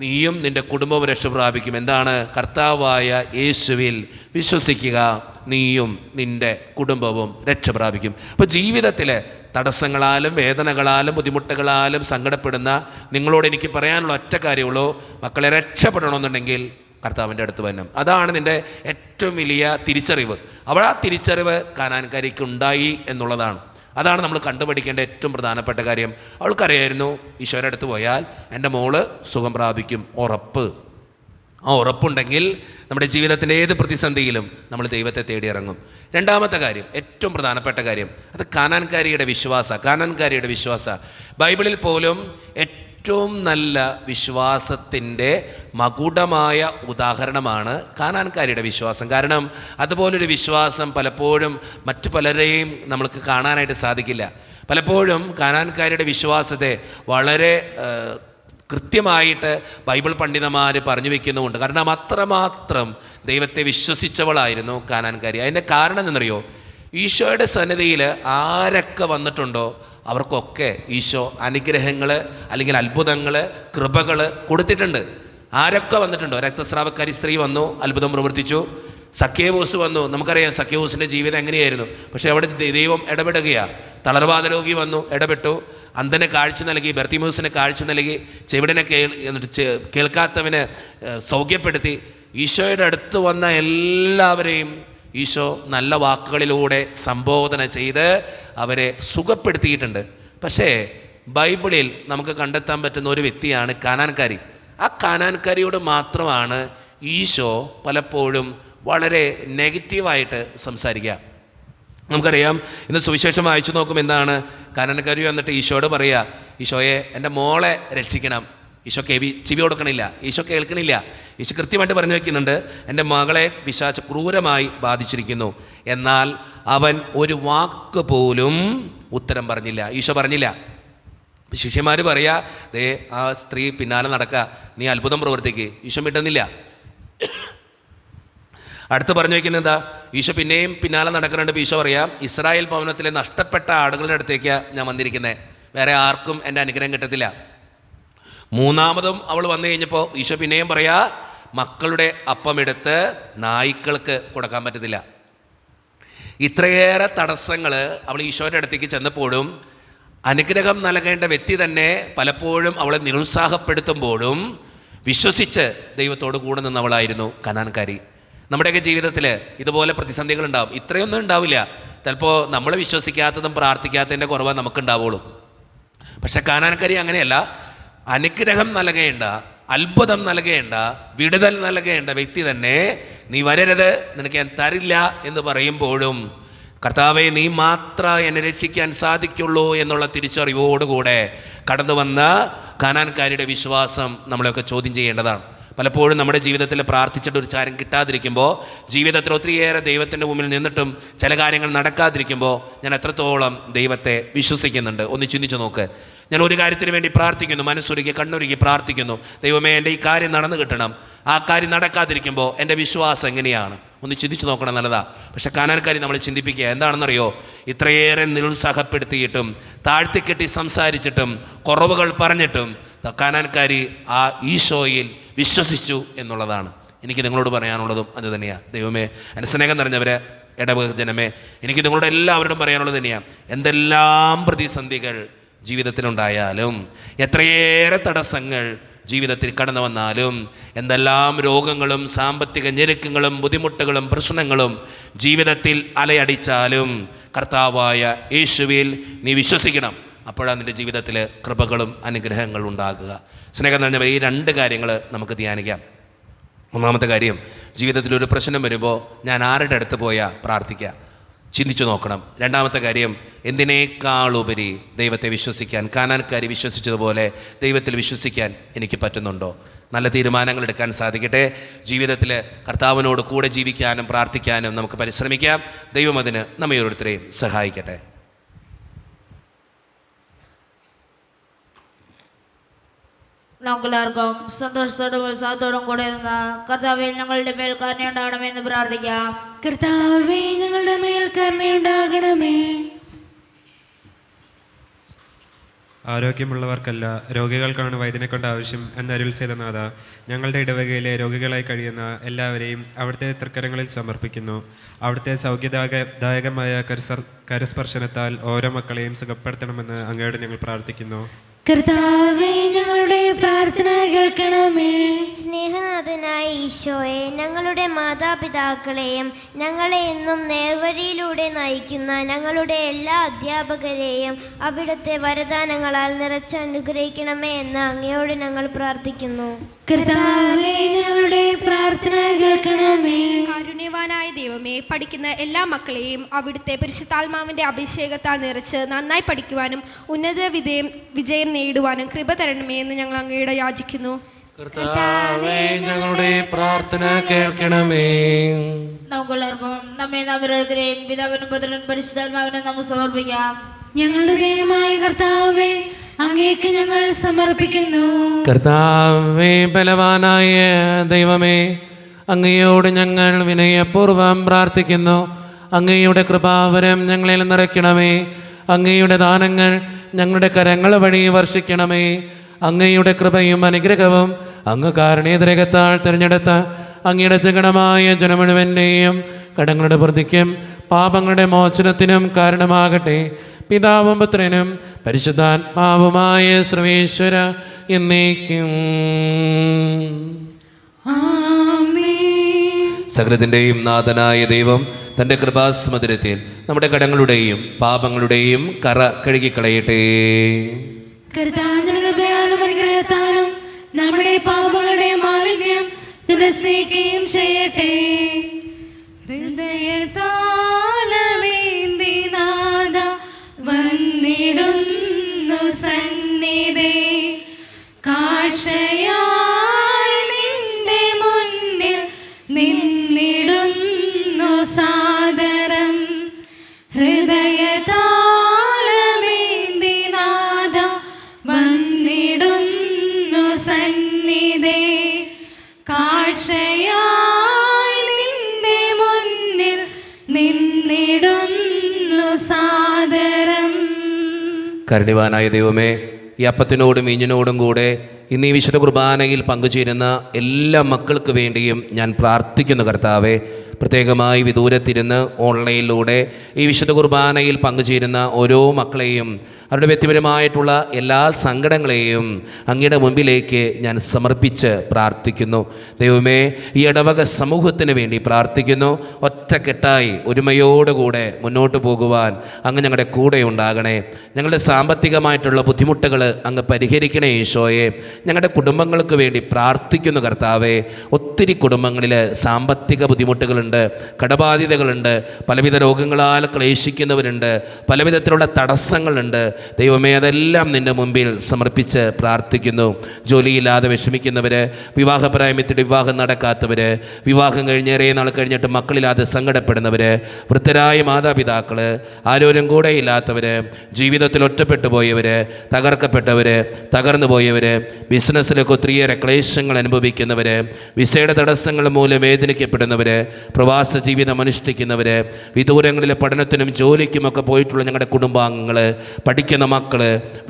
നീയും നിൻ്റെ കുടുംബവും രക്ഷ പ്രാപിക്കും. എന്താണ്? കർത്താവായ യേശുവിൽ വിശ്വസിക്കുക, നീയും നിൻ്റെ കുടുംബവും രക്ഷ പ്രാപിക്കും. അപ്പോൾ ജീവിതത്തിൽ തടസ്സങ്ങളാലും വേദനകളാലും ബുദ്ധിമുട്ടുകളാലും സങ്കടപ്പെടുന്ന നിങ്ങളോട് എനിക്ക് പറയാനുള്ള ഒറ്റ കാര്യമുള്ളൂ, മക്കളെ രക്ഷപ്പെടണമെന്നുണ്ടെങ്കിൽ കർത്താവിൻ്റെ അടുത്ത് വരണം. അതാണ് നിൻ്റെ ഏറ്റവും വലിയ തിരിച്ചറിവ്. അവൾ ആ തിരിച്ചറിവ് കാനാൻകാരിക്ക് ഉണ്ടായി എന്നുള്ളതാണ്. അതാണ് നമ്മൾ കണ്ടുപഠിക്കേണ്ട ഏറ്റവും പ്രധാനപ്പെട്ട കാര്യം. അവൾക്കറിയായിരുന്നു, ഈശോയുടെ അടുത്ത് പോയാൽ എൻ്റെ മോള് സുഖം പ്രാപിക്കും, ഉറപ്പ്. ആ ഉറപ്പുണ്ടെങ്കിൽ നമ്മുടെ ജീവിതത്തിൻ്റെ ഏത് പ്രതിസന്ധിയിലും നമ്മൾ ദൈവത്തെ തേടിയിറങ്ങും. രണ്ടാമത്തെ കാര്യം, ഏറ്റവും പ്രധാനപ്പെട്ട കാര്യം, അത് കാനാൻകാരിയുടെ വിശ്വാസ. ബൈബിളിൽ പോലും ഏറ്റവും നല്ല വിശ്വാസത്തിൻ്റെ മകുടമായ ഉദാഹരണമാണ് കാനാൻകാരിയുടെ വിശ്വാസം. കാരണം അതുപോലൊരു വിശ്വാസം പലപ്പോഴും മറ്റു പലരെയും നമ്മൾക്ക് കാണാനായിട്ട് സാധിക്കില്ല. പലപ്പോഴും കാനാൻകാരിയുടെ വിശ്വാസത്തെ വളരെ കൃത്യമായിട്ട് ബൈബിൾ പണ്ഡിതന്മാർ പറഞ്ഞു വയ്ക്കുന്നുമുണ്ട്. കാരണം അത്രമാത്രം ദൈവത്തെ വിശ്വസിച്ചവളായിരുന്നു കാനാൻകാരി. അതിൻ്റെ കാരണം എന്നറിയോ? ഈശോയുടെ സന്നിധിയിൽ ആരൊക്കെ വന്നിട്ടുണ്ടോ അവർക്കൊക്കെ ഈശോ അനുഗ്രഹങ്ങൾ അല്ലെങ്കിൽ അത്ഭുതങ്ങൾ, കൃപകൾ കൊടുത്തിട്ടുണ്ട്. ആരൊക്കെ വന്നിട്ടുണ്ടോ? രക്തസ്രാവക്കാരി സ്ത്രീ വന്നു, അത്ഭുതം പ്രവർത്തിച്ചു. സക്കേവൂസ് വന്നു, നമുക്കറിയാം സക്കേവൂസിൻ്റെ ജീവിതം എങ്ങനെയായിരുന്നു. പക്ഷേ അവിടെ ദൈവം ഇടപെടുകയാണ്. തളർവാദ രോഗി വന്നു, ഇടപെട്ടു. അന്ധന് കാഴ്ച നൽകി, ബർത്തിമൂസിന് കാഴ്ച നൽകി, ചെവിടിനെ കേൾക്കാത്തവന് സൗഖ്യപ്പെടുത്തി. ഈശോയുടെ അടുത്ത് വന്ന എല്ലാവരെയും ഈശോ നല്ല വാക്കുകളിലൂടെ സംബോധന ചെയ്ത് അവരെ സുഖപ്പെടുത്തിയിട്ടുണ്ട്. പക്ഷേ ബൈബിളിൽ നമുക്ക് കണ്ടെത്താൻ പറ്റുന്ന ഒരു വ്യക്തിയാണ് കാനാൻകാരി. ആ കാനാൻകാരിയോട് മാത്രമാണ് ഈശോ പലപ്പോഴും വളരെ നെഗറ്റീവായിട്ട് സംസാരിക്കുക. നമുക്കറിയാം, ഇന്ന് സുവിശേഷം വായിച്ചു നോക്കും എന്താണ് കാനാൻകാരി വന്നിട്ട് ഈശോയോട് പറയുക, ഈശോയെ എൻ്റെ മോളെ രക്ഷിക്കണം. ഈശോ ചെവി കൊടുക്കണില്ല, ഈശോ കേൾക്കണില്ല. ഈശോ കൃത്യമായിട്ട് പറഞ്ഞു വയ്ക്കുന്നുണ്ട്, എൻ്റെ മകളെ പിശാച് ക്രൂരമായി ബാധിച്ചിരിക്കുന്നു. എന്നാൽ അവൻ ഒരു വാക്ക് പോലും ഉത്തരം പറഞ്ഞില്ല. ഈശോ പറഞ്ഞില്ല. ശിഷ്യന്മാർ പറയാ, ദേ ആ സ്ത്രീ പിന്നാലെ നടക്കുക, നീ അത്ഭുതം പ്രവർത്തിക്കുക. ഈശോ മിണ്ടുന്നില്ല. അടുത്ത് പറഞ്ഞു വയ്ക്കുന്നത് എന്താ? ഈശോ പിന്നെയും പിന്നാലെ നടക്കുന്നുണ്ട്. ഈശോ പറയാം, ഇസ്രായേൽ ഭവനത്തിലെ നഷ്ടപ്പെട്ട ആടുകളുടെ അടുത്തേക്ക് ഞാൻ വന്നിരിക്കുന്നത്, വേറെ ആർക്കും എൻ്റെ അനുഗ്രഹം കിട്ടത്തില്ല. മൂന്നാമതും അവൾ വന്നു കഴിഞ്ഞപ്പോൾ ഈശോ പിന്നെയും പറയാ, മക്കളുടെ അപ്പം എടുത്ത് നായ്ക്കൾക്ക് കൊടുക്കാൻ പറ്റത്തില്ല. ഇത്രയേറെ തടസ്സങ്ങൾ അവൾ ഈശോയുടെ അടുത്തേക്ക് ചെന്നപ്പോഴും അനുഗ്രഹം നൽകേണ്ട വ്യക്തി തന്നെ പലപ്പോഴും അവളെ നിരുത്സാഹപ്പെടുത്തുമ്പോഴും വിശ്വസിച്ച് ദൈവത്തോട് കൂടെ നിന്നവളായിരുന്നു കാനാൻകാരി. നമ്മുടെയൊക്കെ ജീവിതത്തിൽ ഇതുപോലെ പ്രതിസന്ധികളുണ്ടാവും. ഇത്രയൊന്നും ഉണ്ടാവില്ല. ചിലപ്പോൾ നമ്മൾ വിശ്വസിക്കാത്തതും പ്രാർത്ഥിക്കാത്തതിൻ്റെ കുറവ് നമുക്കുണ്ടാവുള്ളൂ. പക്ഷെ കാനാൻകാരി അങ്ങനെയല്ല. അനുഗ്രഹം നൽകേണ്ട, അത്ഭുതം നൽകേണ്ട, വിടുതൽ നൽകേണ്ട വ്യക്തി തന്നെ നീ വരരുത്, നിനക്ക് ഞാൻ തരില്ല എന്ന് പറയുമ്പോഴും കർത്താവെ നീ മാത്രമേ എന്നെ രക്ഷിക്കാൻ സാധിക്കുള്ളൂ എന്നുള്ള തിരിച്ചറിവോടുകൂടെ കടന്നു വന്ന കാനാൻകാരിയുടെ വിശ്വാസം നമ്മളെയൊക്കെ ചോദ്യം ചെയ്യേണ്ടതാണ്. പലപ്പോഴും നമ്മുടെ ജീവിതത്തിൽ പ്രാർത്ഥിച്ചിട്ട് ഒരു കാര്യം കിട്ടാതിരിക്കുമ്പോൾ, ജീവിതത്തിൽ ഒത്തിരിയേറെ ദൈവത്തിൻ്റെ മുമ്പിൽ നിന്നിട്ടും ചില കാര്യങ്ങൾ നടക്കാതിരിക്കുമ്പോൾ ഞാൻ എത്രത്തോളം ദൈവത്തെ വിശ്വസിക്കുന്നുണ്ട് ഒന്ന് ചിന്തിച്ച് നോക്ക്. ഞാൻ ഒരു കാര്യത്തിന് വേണ്ടി പ്രാർത്ഥിക്കുന്നു, മനസ്സൊരുക്കി കണ്ണൊരുക്കി പ്രാർത്ഥിക്കുന്നു, ദൈവമേ എൻ്റെ ഈ കാര്യം നടന്നു കിട്ടണം. ആ കാര്യം നടക്കാതിരിക്കുമ്പോൾ എൻ്റെ വിശ്വാസം എങ്ങനെയാണ് ഒന്ന് ചിന്തിച്ച് നോക്കണം, നല്ലതാ. പക്ഷെ കാനാൻകാരി നമ്മളെ ചിന്തിപ്പിക്കുക എന്താണെന്നറിയോ? ഇത്രയേറെ നിരുത്സാഹപ്പെടുത്തിയിട്ടും താഴ്ത്തിക്കെട്ടി സംസാരിച്ചിട്ടും കുറവുകൾ പറഞ്ഞിട്ടും കാനാൻകാരി ആ ഈശോയിൽ വിശ്വസിച്ചു എന്നുള്ളതാണ്. എനിക്ക് നിങ്ങളോട് പറയാനുള്ളതും അത് തന്നെയാണ്. ദൈവമേ, എൻ്റെ സ്നേഹം നിറഞ്ഞവരെ, ഇടവക ജനമേ, എനിക്ക് നിങ്ങളോട് എല്ലാവരോടും പറയാനുള്ളത് തന്നെയാണ്. എന്തെല്ലാം പ്രതിസന്ധികൾ ജീവിതത്തിലുണ്ടായാലും, എത്രയേറെ തടസ്സങ്ങൾ ജീവിതത്തിൽ കടന്നു വന്നാലും, എന്തെല്ലാം രോഗങ്ങളും സാമ്പത്തിക ഞെരുക്കങ്ങളും ബുദ്ധിമുട്ടുകളും പ്രശ്നങ്ങളും ജീവിതത്തിൽ അലയടിച്ചാലും കർത്താവായ യേശുവിൽ നീ വിശ്വസിക്കണം. അപ്പോഴാണ് നിൻ്റെ ജീവിതത്തിൽ കൃപകളും അനുഗ്രഹങ്ങളും ഉണ്ടാകുക. സ്നേഹം നിറഞ്ഞവർ, ഈ രണ്ട് കാര്യങ്ങൾ നമുക്ക് ധ്യാനിക്കാം. ഒന്നാമത്തെ കാര്യം, ജീവിതത്തിലൊരു പ്രശ്നം വരുമ്പോൾ ഞാൻ ആരുടെ അടുത്ത് പോയാൽ പ്രാർത്ഥിക്കുക, ചിന്തിച്ചു നോക്കണം. രണ്ടാമത്തെ കാര്യം, എന്തിനേക്കാളുപരി ദൈവത്തെ വിശ്വസിക്കാൻ കാനാൻകാരി വിശ്വസിച്ചതുപോലെ ദൈവത്തിൽ വിശ്വസിക്കാൻ എനിക്ക് പറ്റുന്നുണ്ടോ? നല്ല തീരുമാനങ്ങൾ എടുക്കാൻ സാധിക്കട്ടെ. ജീവിതത്തിൽ കർത്താവിനോട് കൂടെ ജീവിക്കാനും പ്രാർത്ഥിക്കാനും നമുക്ക് പരിശ്രമിക്കാം. ദൈവം അതിന് നമ്മെ ഓരോരുത്തരെയും സഹായിക്കട്ടെ. നമുക്കെല്ലാവർക്കും സന്തോഷത്തോടും ഉത്സാഹത്തോടും കൂടെ നിന്ന് കർത്താവേ ഞങ്ങളുടെ മേൽ കരുണയുണ്ടാകണമെന്ന് പ്രാർത്ഥിക്കാം. കർത്താവേ ഞങ്ങളുടെ മേൽ കരുണയുണ്ടാകണമേ. ആരോഗ്യമുള്ളവർക്കല്ല രോഗികൾക്കാണ് വൈദ്യനെ കൊണ്ട് ആവശ്യം എന്നരുൾ ചെയ്ത നാഥ, ഞങ്ങളുടെ ഇടവകയിലെ രോഗികളായി കഴിയുന്ന എല്ലാവരെയും അവിടുത്തെ തൃക്കരങ്ങളിൽ സമർപ്പിക്കുന്നു. അവിടുത്തെ സൗഖ്യദായകമായ കരസ്പർശനത്താൽ ഓരോ മക്കളെയും സുഖപ്പെടുത്തണമെന്ന് അങ്ങയോട് ഞങ്ങൾ പ്രാർത്ഥിക്കുന്നു. കർത്താവേ ഞങ്ങളുടെ പ്രാർത്ഥന കേൾക്കണമേ. സ്നേഹനാഥനായ ഈശോയെ, ഞങ്ങളുടെ മാതാപിതാക്കളെയും ഞങ്ങളെ എന്നും നേർവഴിയിലൂടെ നയിക്കുന്ന ഞങ്ങളുടെ എല്ലാ അധ്യാപകരെയും അവിടുത്തെ വരദാനങ്ങളാൽ നിറച്ച് അനുഗ്രഹിക്കണമേ എന്ന് അങ്ങയോട് ഞങ്ങൾ പ്രാർത്ഥിക്കുന്നു. കർത്താവേ ഞങ്ങളുടെ പ്രാർത്ഥന കേൾക്കണമേ. കാരുണ്യവാൻ ബലവാനായ ദൈവമേ, പഠിക്കുന്ന എല്ലാ മക്കളെയും അവിടുത്തെ പരിശുദ്ധാത്മാവിൻ്റെ അഭിഷേകത്താൽ നിറച്ച് നന്നായി പഠിക്കുവാനും ഉന്നത വിജയം നേടുവാനും കൃപ തരണമേ എന്ന് ഞങ്ങൾ അങ്ങയോട് യാചിക്കുന്നു. കർത്താവേ, ഞങ്ങളുടെ പ്രാർത്ഥന കേൾക്കണമേ. നമുക്കെല്ലാവർക്കും നമ്മെ ഓരോരുത്തരെയും പിതാവിനും പുത്രനും പരിശുദ്ധാത്മാവിനും നമുക്ക് സമർപ്പിക്കാം. ഞങ്ങളുടെ ദൈവമായ കർത്താവേ, അങ്ങേക്ക് ഞങ്ങൾ സമർപ്പിക്കുന്നു. കർത്താവേ, ബലവാനായ ദൈവമേ, അങ്ങയോട് ഞങ്ങൾ വിനയപൂർവ്വം പ്രാർത്ഥിക്കുന്നു. അങ്ങയുടെ കൃപാവരം ഞങ്ങളിൽ നിറയ്ക്കണമേ. അങ്ങയുടെ ദാനങ്ങൾ ഞങ്ങളുടെ കരങ്ങൾ വഴി വർഷിക്കണമേ. അങ്ങയുടെ കൃപയും അനുഗ്രഹവും അങ്ങ് കാരണേതരകത്താൽ തിരഞ്ഞെടുത്ത അങ്ങയുടെ ജഗണമായ ജനം മുഴുവൻ്റെയും കടങ്ങളുടെ പ്രതിക്കും പാപങ്ങളുടെ മോചനത്തിനും കാരണമാകട്ടെ. പിതാവും പുത്രനും പരിശുദ്ധാത്മാവുമായ സർവേശ്വര എന്നേക്കും. സകലത്തിൻ്റെയും നാഥനായ ദൈവം തൻ്റെ കൃപാസമുദ്രത്തിൽ നമ്മുടെ കടങ്ങളുടെയും പാപങ്ങളുടെയും കറ കഴുകിക്കളയട്ടെ. കർത്താവിന്റെ അനുഗ്രഹത്താലും നമ്മുടെ പാപങ്ങളുടെ മാലിന്യം തുളസിക്കുകയും ചെയ്യട്ടെ. ഹൃദയതാലമേന്തി നാദ വന്നിടുന്നു സന്നിധേ, കാഴ്ചയായി നിന്റെ മുന്നിൽ നിന്നിടുന്നു സാദരം. ഹൃദയതാലമേന്തി നാദ വന്നിടുന്നു സന്നിധേ, കാഴ്ചയായി നിന്റെ മുന്നിൽ നിന്നിടുന്നു സാദരം. കരുണിവാനായ ദൈവമേ, ഈ അപ്പത്തിനോടും വീഞ്ഞിനോടും കൂടെ ഇന്ന് ഈ വിശുദ്ധ കുർബാനയിൽ പങ്കുചേരുന്ന എല്ലാ മക്കൾക്ക് വേണ്ടിയും ഞാൻ പ്രാർത്ഥിക്കുന്നു. കർത്താവേ, പ്രത്യേകമായി വിദൂരത്തിരുന്ന് ഓൺലൈനിലൂടെ ഈ വിശുദ്ധ കുർബാനയിൽ പങ്കുചേരുന്ന ഓരോ മക്കളെയും അവരുടെ വ്യക്തിപരമായിട്ടുള്ള എല്ലാ സങ്കടങ്ങളെയും അങ്ങയുടെ മുമ്പിലേക്ക് ഞാൻ സമർപ്പിച്ച് പ്രാർത്ഥിക്കുന്നു. ദൈവമേ, ഈ ഇടവക സമൂഹത്തിന് വേണ്ടി പ്രാർത്ഥിക്കുന്നു. ഒറ്റക്കെട്ടായി ഒരുമയോടുകൂടെ മുന്നോട്ട് പോകുവാൻ അങ്ങ് ഞങ്ങളുടെ കൂടെ ഉണ്ടാകണേ. ഞങ്ങളുടെ സാമ്പത്തികമായിട്ടുള്ള ബുദ്ധിമുട്ടുകൾ അങ്ങ് പരിഹരിക്കണേ ഈശോയെ. ഞങ്ങളുടെ കുടുംബങ്ങൾക്ക് വേണ്ടി പ്രാർത്ഥിക്കുന്നു കർത്താവേ. ഒത്തിരി കുടുംബങ്ങളിൽ സാമ്പത്തിക ബുദ്ധിമുട്ടുകളുണ്ട്, കടബാധ്യതകളുണ്ട്, പലവിധ രോഗങ്ങളാൽ ക്ലേശിക്കുന്നവരുണ്ട്, പലവിധത്തിലുള്ള തടസ്സങ്ങളുണ്ട്. ദൈവമേ, അതെല്ലാം നിൻ്റെ മുമ്പിൽ സമർപ്പിച്ച് പ്രാർത്ഥിക്കുന്നു. ജോലിയില്ലാതെ വിഷമിക്കുന്നവർ, വിവാഹപ്രായത്തിൽ വിവാഹം നടക്കാത്തവർ, വിവാഹം കഴിഞ്ഞേറെ നാൾ കഴിഞ്ഞിട്ട് മക്കളില്ലാതെ സങ്കടപ്പെടുന്നവർ, വൃദ്ധരായ മാതാപിതാക്കൾ, ആരോരും കൂടെ ഇല്ലാത്തവർ, ജീവിതത്തിൽ ഒറ്റപ്പെട്ടു പോയവർ, തകർക്കപ്പെട്ടവർ, തകർന്നു പോയവർ, ബിസിനസ്സിലൊക്കെ ഒത്തിരിയേറെ ക്ലേശങ്ങൾ അനുഭവിക്കുന്നവർ, വിസയുടെ തടസ്സങ്ങൾ മൂലം വേദനിക്കപ്പെടുന്നവർ, പ്രവാസ ജീവിതം അനുഷ്ഠിക്കുന്നവർ, വിദൂരങ്ങളിലെ പഠനത്തിനും ജോലിക്കുമൊക്കെ പോയിട്ടുള്ള ഞങ്ങളുടെ കുടുംബാംഗങ്ങൾ, പഠിക്കുന്ന മക്കൾ,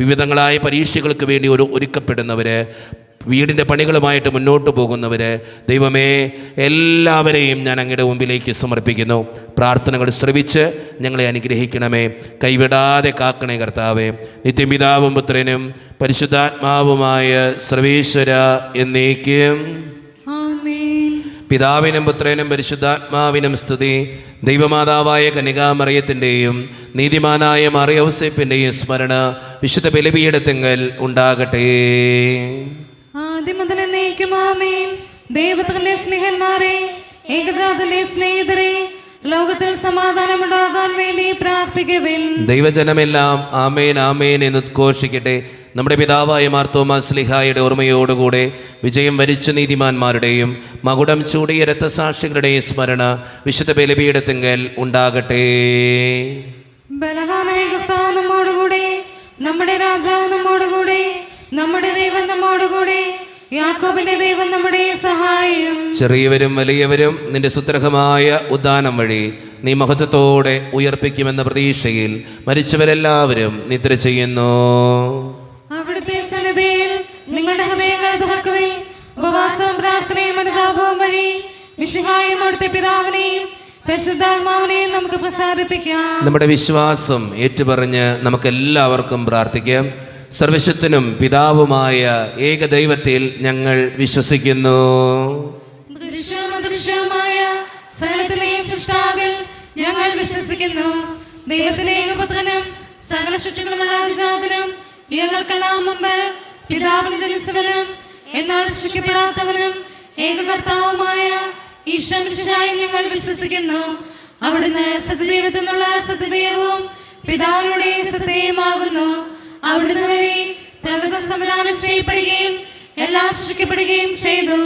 വിവിധങ്ങളായ പരീക്ഷകൾക്ക് വേണ്ടി ഒരുക്കപ്പെടുന്നവർ, വീടിൻ്റെ പണികളുമായിട്ട് മുന്നോട്ട് പോകുന്നവർ, ദൈവമേ, എല്ലാവരെയും ഞാൻ അങ്ങയുടെ മുമ്പിലേക്ക് സമർപ്പിക്കുന്നു. പ്രാർത്ഥനകൾ ശ്രവിച്ച് ഞങ്ങളെ അനുഗ്രഹിക്കണമേ. കൈവിടാതെ കാക്കണേ കർത്താവേ. നിത്യം പിതാവും പുത്രനും പരിശുദ്ധാത്മാവുമായ സർവേശ്വര എന്നേക്കും. പിതാവിനും പുത്രനും പരിശുദ്ധാത്മാവിനും സ്തുതി. ദൈവമാതാവായ കന്യകാമറിയത്തിൻ്റെയും നീതിമാനായ മറിയൗസേപ്പിൻ്റെയും സ്മരണ വിശുദ്ധ ബലിപീഠത്തിങ്കൽ ഉണ്ടാകട്ടെ. ആദ്യം മുതൽ എന്നേക്കും ആമേൻ. ദൈവത്തിന്റെ സ്നേഹന്മാരെ, ഏകജാതന്റെ സ്നേഹിതരെ, ലോകത്തിൽ സമാധാനമുണ്ടാകാൻ വേണ്ടി പ്രാർത്ഥിക്കുവിൻ. ദൈവജനമെല്ലാം ആമേൻ ആമേൻ എന്ന് ഉദ്ഘോഷിക്കട്ടെ. നമ്മുടെ പിതാവായ മാർത്തോമാ ശ്ലീഹായുടെ ഓർമ്മയോടുകൂടെ വിജയം വരിച്ച നീതിമാന്മാരുടെയും മകുടം ചൂടിയ രക്തസാക്ഷികളുടെയും സ്മരണ വിശുദ്ധ ബലിപീഠത്തിങ്കൽ ഉണ്ടാകട്ടെ. ബലവാനായ കർത്താവ് നമ്മോടുകൂടെ, നമ്മുടെ രാജാവ് നമ്മോടുകൂടെ, നമ്മുടെ ദൈവം നമ്മോടുകൂടെ, യാക്കോബിന്റെ ദൈവം നമ്മുടെ സഹായം. ചെറിയവരും വലിയവരും നിന്റെ സുത്രഹമായ ഉദ്ധാനം വഴി നീ മഹത്വത്തോടെ ഉയർപ്പിക്കുമെന്ന പ്രതീക്ഷയിൽ മരിച്ചവരെല്ലാവരും നിദ്ര ചെയ്യുന്നു. അവിടുത്തെ സന്നിധിയിൽ നിങ്ങളുടെ ഹൃദയങ്ങൾ തുറക്കുവിൻ. ഉപവാസവും പ്രാർത്ഥനയും അനുതാപവും വഴി മിശിഹായെയും അവിടുത്തെ പിതാവിനെയും പരിശുദ്ധാത്മാവിനെയും നമുക്ക് പ്രസാദിപ്പിക്കാം. നമ്മുടെ വിശ്വാസം ഏറ്റുപറഞ്ഞ് നമുക്കെല്ലാവർക്കും പ്രാർത്ഥിക്കാം. സർവശക്തനും പിതാവുമായ ഏകദൈവത്തിൽ ഞങ്ങൾ വിശ്വസിക്കുന്നു. ദൃശ്യമായ സകലത്തിന്റെയും സൃഷ്ടാവിൽ ഞങ്ങൾ വിശ്വസിക്കുന്നു. ദൈവത്തിന്റെ ഏകപുത്രനും സകല സൃഷ്ടികളും ഞങ്ങൾക്കെല്ലാം മുമ്പ് പിതാവിൽ ജനിച്ചവനും എന്നാൽ സൃഷ്ടിക്കപ്പെടാത്തവനും ഏകകർത്താവുമായ ഈശ്വരനായി ഞങ്ങൾ വിശ്വസിക്കുന്നു. അവിടുന്ന് സത്യദൈവത്തിൽ നിന്നുള്ള സത്യദൈവവും പിതാവിനുടെ സത്യമാകുന്നു. അവിടുന്ന് വഴി പ്രപഞ്ചം സംവിധാനം ചെയ്യപ്പെടുകയും എല്ലാം സൃഷ്ടിക്കപ്പെടുകയും ചെയ്തു.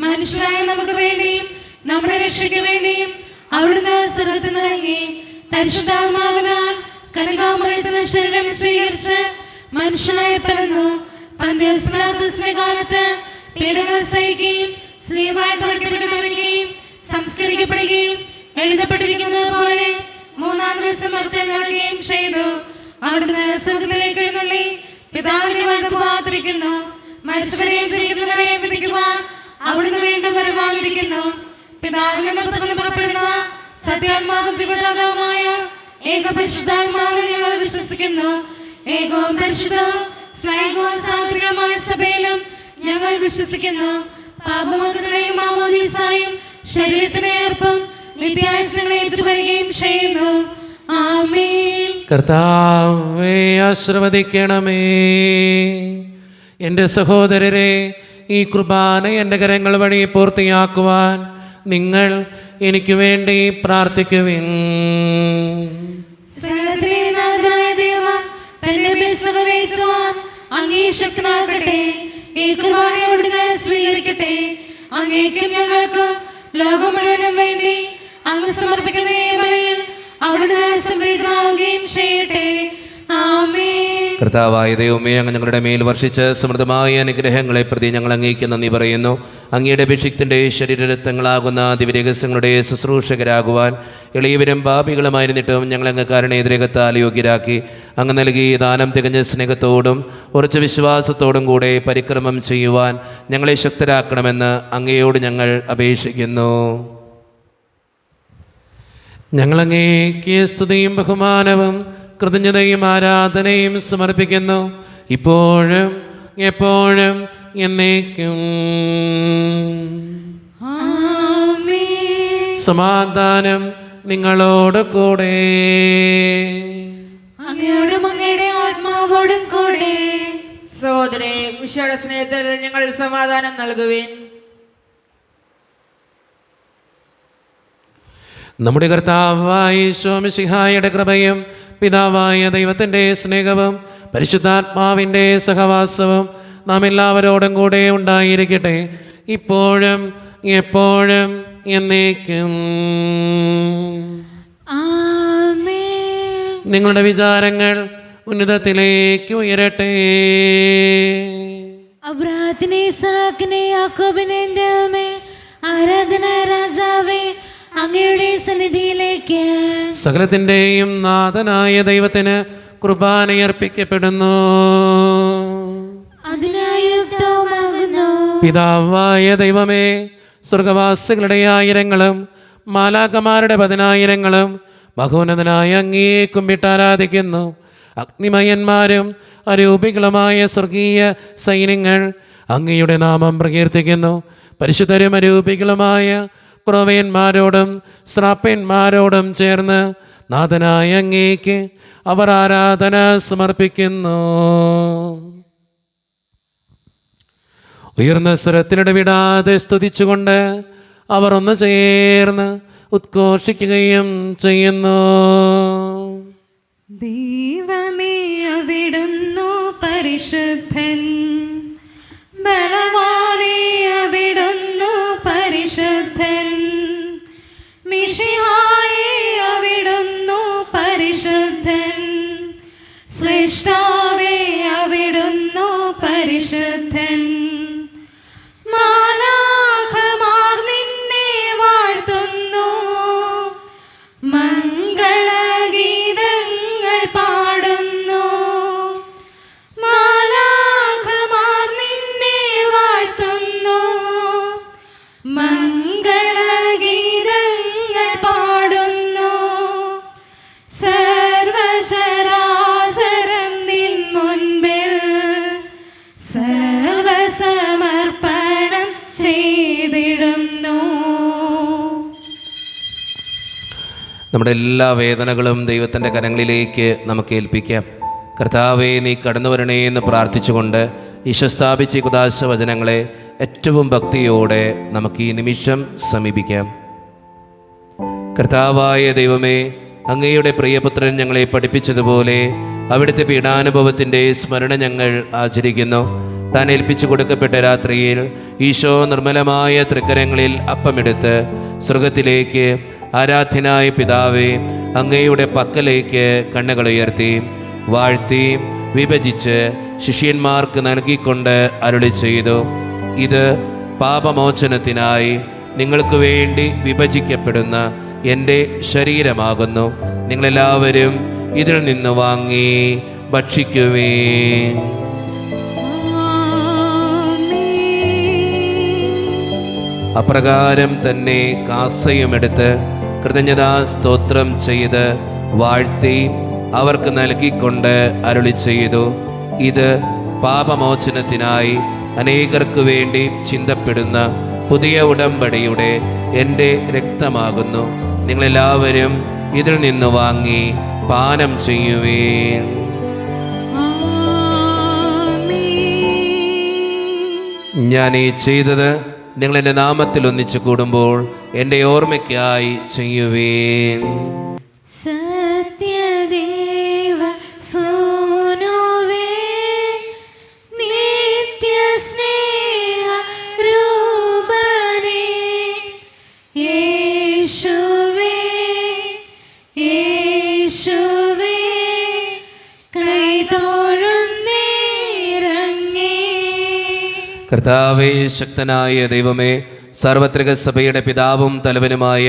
മനുഷ്യരായ നമുക്ക് വേണ്ടിയും നമ്മുടെ രക്ഷയ്ക്ക് വേണ്ടിയും അവിടുന്ന് സ്വർഗ്ഗത്തിൽ നിറങ്ങി പരിശുദ്ധാത്മാവിനാൽ കന്യകാമറിയത്തിന് ശരീരം സ്വീകരിച്ച് മനുഷ്യനായി പിറന്നു. പന്തിയോസ് പിലാത്തോസിന്റെ കാലത്ത് പീഡകൾ സഹിക്കുകയും സ്ലീവായി മരിക്കുകയും സംസ്കരിക്കപ്പെടുകയും എഴുതപ്പെട്ടിരിക്കുന്നത് പോലെ മൂന്നാം ദിവസം ഉയർത്തെഴുന്നേൽക്കുകയും ചെയ്തു. അവിടുന്ന് സ്വർഗ്ഗത്തിലേക്ക് എഴുന്നള്ളി പിതാവിനെ വലത്തുഭാഗത്തിരിക്കുന്നു. മരിച്ചവരെയും ജീവിക്കുന്നവരെയും വിധിക്കുവാൻ അവിടുന്ന് വീണ്ടും വരുവാനിരിക്കുന്നു. പിതാവിൽ നിന്ന് പുറപ്പെടുന്ന സത്യാത്മാവും ജീവദാതാവുമായ ഏക പരിശുദ്ധാത്മാവിൽ ഞങ്ങൾ വിശ്വസിക്കുന്നു. ഏകവും പരിശുദ്ധവും സ്നേഹവും സാത്വികമായ സഭയിലും ഞങ്ങൾ വിശ്വസിക്കുന്നു. പാപമോചനങ്ങളെയും മാമോദീസായും ശരീരത്തിനെ ഏർപ്പും നിത്യായുസ്സങ്ങളെ ഏറ്റുപറയുകയും ചെയ്യുന്നു. ആമേൻ. കർത്താവേ ആശീർവദിക്കണമേ. എൻ്റെ സഹോദരരെ, ഈ കുർബാന എൻ്റെ കരങ്ങൾ വഴി പൂർത്തിയാക്കുവാൻ നിങ്ങൾ എനിക്ക് വേണ്ടി പ്രാർത്ഥിക്കുവിൻ. സകലത്തിലെ നാഥനായ ദൈവം തന്റെ ബലിസമർപ്പിക്കുവാൻ അങ്ങേ ശക്തനാകട്ടെ. ഈ കുർബാന അവിടുന്ന് സ്വീകരിക്കട്ടെ. അങ്ങേക്കും ഞങ്ങൾക്കും ലോകം മുഴുവനും വേണ്ടി അങ്ങ് സമർപ്പിക്കുന്ന ഈ ബലിയിൽ അവിടുന്ന് സംപ്രീതനാവുകയും ചെയ്യട്ടെ. ആമേൻ. കർത്താവായ ദൈവമേ, അങ്ങ് ഞങ്ങളുടെ മേൽ വർഷിച്ച സമൃദ്ധമായ അനുഗ്രഹങ്ങളെ പ്രതി ഞങ്ങൾ അങ്ങേക്ക് നന്ദി പറയുന്നു. അങ്ങയുടെ അഭിഷിക്തൻ്റെ ശരീരരക്തങ്ങളാകുന്ന ദിവ്യരഹസ്യങ്ങളുടെ ശുശ്രൂഷകരാകുവാൻ എളിയവരും പാപികളുമായിരുന്നിട്ടും ഞങ്ങൾ അങ്ങ് കാരുണ്യതിരകത്താൽ യോഗ്യരാക്കി. അങ്ങ് നൽകി ദാനം തികഞ്ഞ സ്നേഹത്തോടും ഉറച്ച വിശ്വാസത്തോടും കൂടെ പരിക്രമം ചെയ്യുവാൻ ഞങ്ങളെ ശക്തരാക്കണമെന്ന് അങ്ങയോട് ഞങ്ങൾ അപേക്ഷിക്കുന്നു. ഞങ്ങളങ്ങേക്ക് സ്തുതിയും ബഹുമാനവും കൃതജ്ഞതയും ആരാധനയും സമർപ്പിക്കുന്നു, ഇപ്പോഴും എപ്പോഴും എന്നേക്കും. ആമേൻ. സമാധാനം നിങ്ങളോട് കൂടെ. അങ്ങയോടും അങ്ങയുടെ ആത്മാവോടും കൂടെ. സഹോദരേ, വിശുദ്ധ സ്നേഹത്തിൽ ഞങ്ങൾ സമാധാനം നൽകുവിൻ. നമ്മുടെ കർത്താവായ ഈശോ മിശിഹായുടെ കൃപയും പിതാവായ ദൈവത്തിൻ്റെ സ്നേഹവും പരിശുദ്ധാത്മാവിൻ്റെ സഹവാസവും നാം എല്ലാവരോടും കൂടെ ഉണ്ടായിരിക്കട്ടെ, ഇപ്പോഴും എപ്പോഴും എന്നേക്കും. ആമേൻ. നിങ്ങളുടെ വിചാരങ്ങൾ ഉന്നതത്തിലേക്ക് ഉയരട്ടെ. അബ്രാഹത്തിനെ ഇസാക്കിനെ യാക്കോബിനെ ദൈവമേ, ആരാധന രാജാവേ, അങ്ങയുടെ സന്നിധിയിലേക്ക് സകലത്തിൻ്റെയും നാഥനായ ദൈവത്തിന് കുർബാനയർപ്പിക്കപ്പെടുന്നു. അതിനായുക്തവുമാകുന്നു. പിതാവായ ദൈവമേ, സ്വർഗവാസികളുടെ ആയിരങ്ങളും മാലാഖമാരുടെ 10,000ങ്ങളും മഹോന്നതനായ അങ്ങേ കുമ്പിട്ട് ആരാധിക്കുന്നു. അഗ്നിമയന്മാരും അരൂപികളുമായ സ്വർഗീയ സൈന്യങ്ങൾ അങ്ങയുടെ നാമം പ്രകീർത്തിക്കുന്നു. പരിശുദ്ധരും അരൂപികളുമായ പ്രവയന്മാരോടും ശ്രാപ്പന്മാരോടും ചേർന്ന് നാഥനായ അങ്ങേക്ക് അവർ ആരാധന സമർപ്പിക്കുന്നു. ഉയർന്ന സ്വരത്തിലിടവിടാതെ സ്തുതിച്ചുകൊണ്ട് അവർ ഒന്ന് ചേർന്ന് ഉദ്ഘോഷിക്കുകയും ചെയ്യുന്നു. ദൈവമേ, അവിടുന്നു പരിശുദ്ധൻ, ബലവാനേ, അവിടുന്നു പരിശുദ്ധൻ, മിശിഹായേ, അവിടുന്നു പരിശുദ്ധൻ, ശ്രേഷ്ഠാവേ, അവിടുന്നു പരിശുദ്ധൻ. മാലാഖമാർ നിന്നെ വാഴ്ത്തുന്നു, മംഗളഗീതങ്ങൾ പാടുന്നു. മാലാഖമാർ നിന്നെ വാഴ്ത്തുന്നു, മംഗളഗീതങ്ങൾ പാടുന്നു. സർവചരാചരം നിൻ മുൻപിൽ സർവസമർപ്പണം ചെയ്തിടുന്നു. നമ്മുടെ എല്ലാ വേദനകളും ദൈവത്തിൻ്റെ കരങ്ങളിലേക്ക് നമുക്ക് ഏൽപ്പിക്കാം. കർത്താവേ, നീ കടന്നു വരണേ എന്ന് പ്രാർത്ഥിച്ചുകൊണ്ട് ഈശോ സ്ഥാപിച്ച ഈ കുദാശ വചനങ്ങളെ ഏറ്റവും ഭക്തിയോടെ നമുക്ക് ഈ നിമിഷം സമീപിക്കാം. കർത്താവായ ദൈവമേ, അങ്ങയുടെ പ്രിയപുത്രൻ ഞങ്ങളെ പഠിപ്പിച്ചതുപോലെ അവിടുത്തെ പീഡാനുഭവത്തിൻ്റെ സ്മരണ ഞങ്ങൾ ആചരിക്കുന്നു. താൻ ഏൽപ്പിച്ചു കൊടുക്കപ്പെട്ട രാത്രിയിൽ ഈശോ നിർമ്മലമായ തൃക്കരങ്ങളിൽ അപ്പമെടുത്ത് സ്വർഗത്തിലേക്ക് ആരാധ്യനായ പിതാവേ അങ്ങയുടെ പക്കലേക്ക് കണ്ണുകൾ ഉയർത്തി വാഴ്ത്തി വിഭജിച്ച് ശിഷ്യന്മാർക്ക് നൽകിക്കൊണ്ട് അരുളി ചെയ്തു, ഇത് പാപമോചനത്തിനായി നിങ്ങൾക്ക് വേണ്ടി വിഭജിക്കപ്പെടുന്ന എൻ്റെ ശരീരമാകുന്നു. നിങ്ങളെല്ലാവരും ഇതിൽ നിന്ന് വാങ്ങി ഭക്ഷിക്കുവേൻ. അപ്രകാരം തന്നെ കാസയുമെടുത്ത് കൃതജ്ഞതാ സ്തോത്രം ചെയ്ത് വാഴ്ത്തി അവർക്ക് നൽകിക്കൊണ്ട് അരുളി ചെയ്തു, ഇത് പാപമോചനത്തിനായി അനേകർക്ക് വേണ്ടി ചിന്തപ്പെടുന്ന പുതിയ ഉടമ്പടിയുടെ എൻ്റെ രക്തമാകുന്നു. നിങ്ങളെല്ലാവരും ഇതിൽ നിന്ന് വാങ്ങി പാനം ചെയ്യുവേൻ. ഞാൻ ഈ ചെയ്തത് നിങ്ങൾ എൻ്റെ നാമത്തിൽ ഒന്നിച്ചു കൂടുമ്പോൾ എൻ്റെ ഓർമ്മയ്ക്കായി ചെയ്യുവേൻ. സത്യദേവ സൂനുവേ, നിത്യസ്നേഹ രൂപനേ, യേശുവേ യേശുവേ കൈതൊഴുന്നേരങ്ങേ. കർത്താവേ, ശക്തനായ ദൈവമേ, സാർവത്രിക സഭയുടെ പിതാവും തലവനുമായ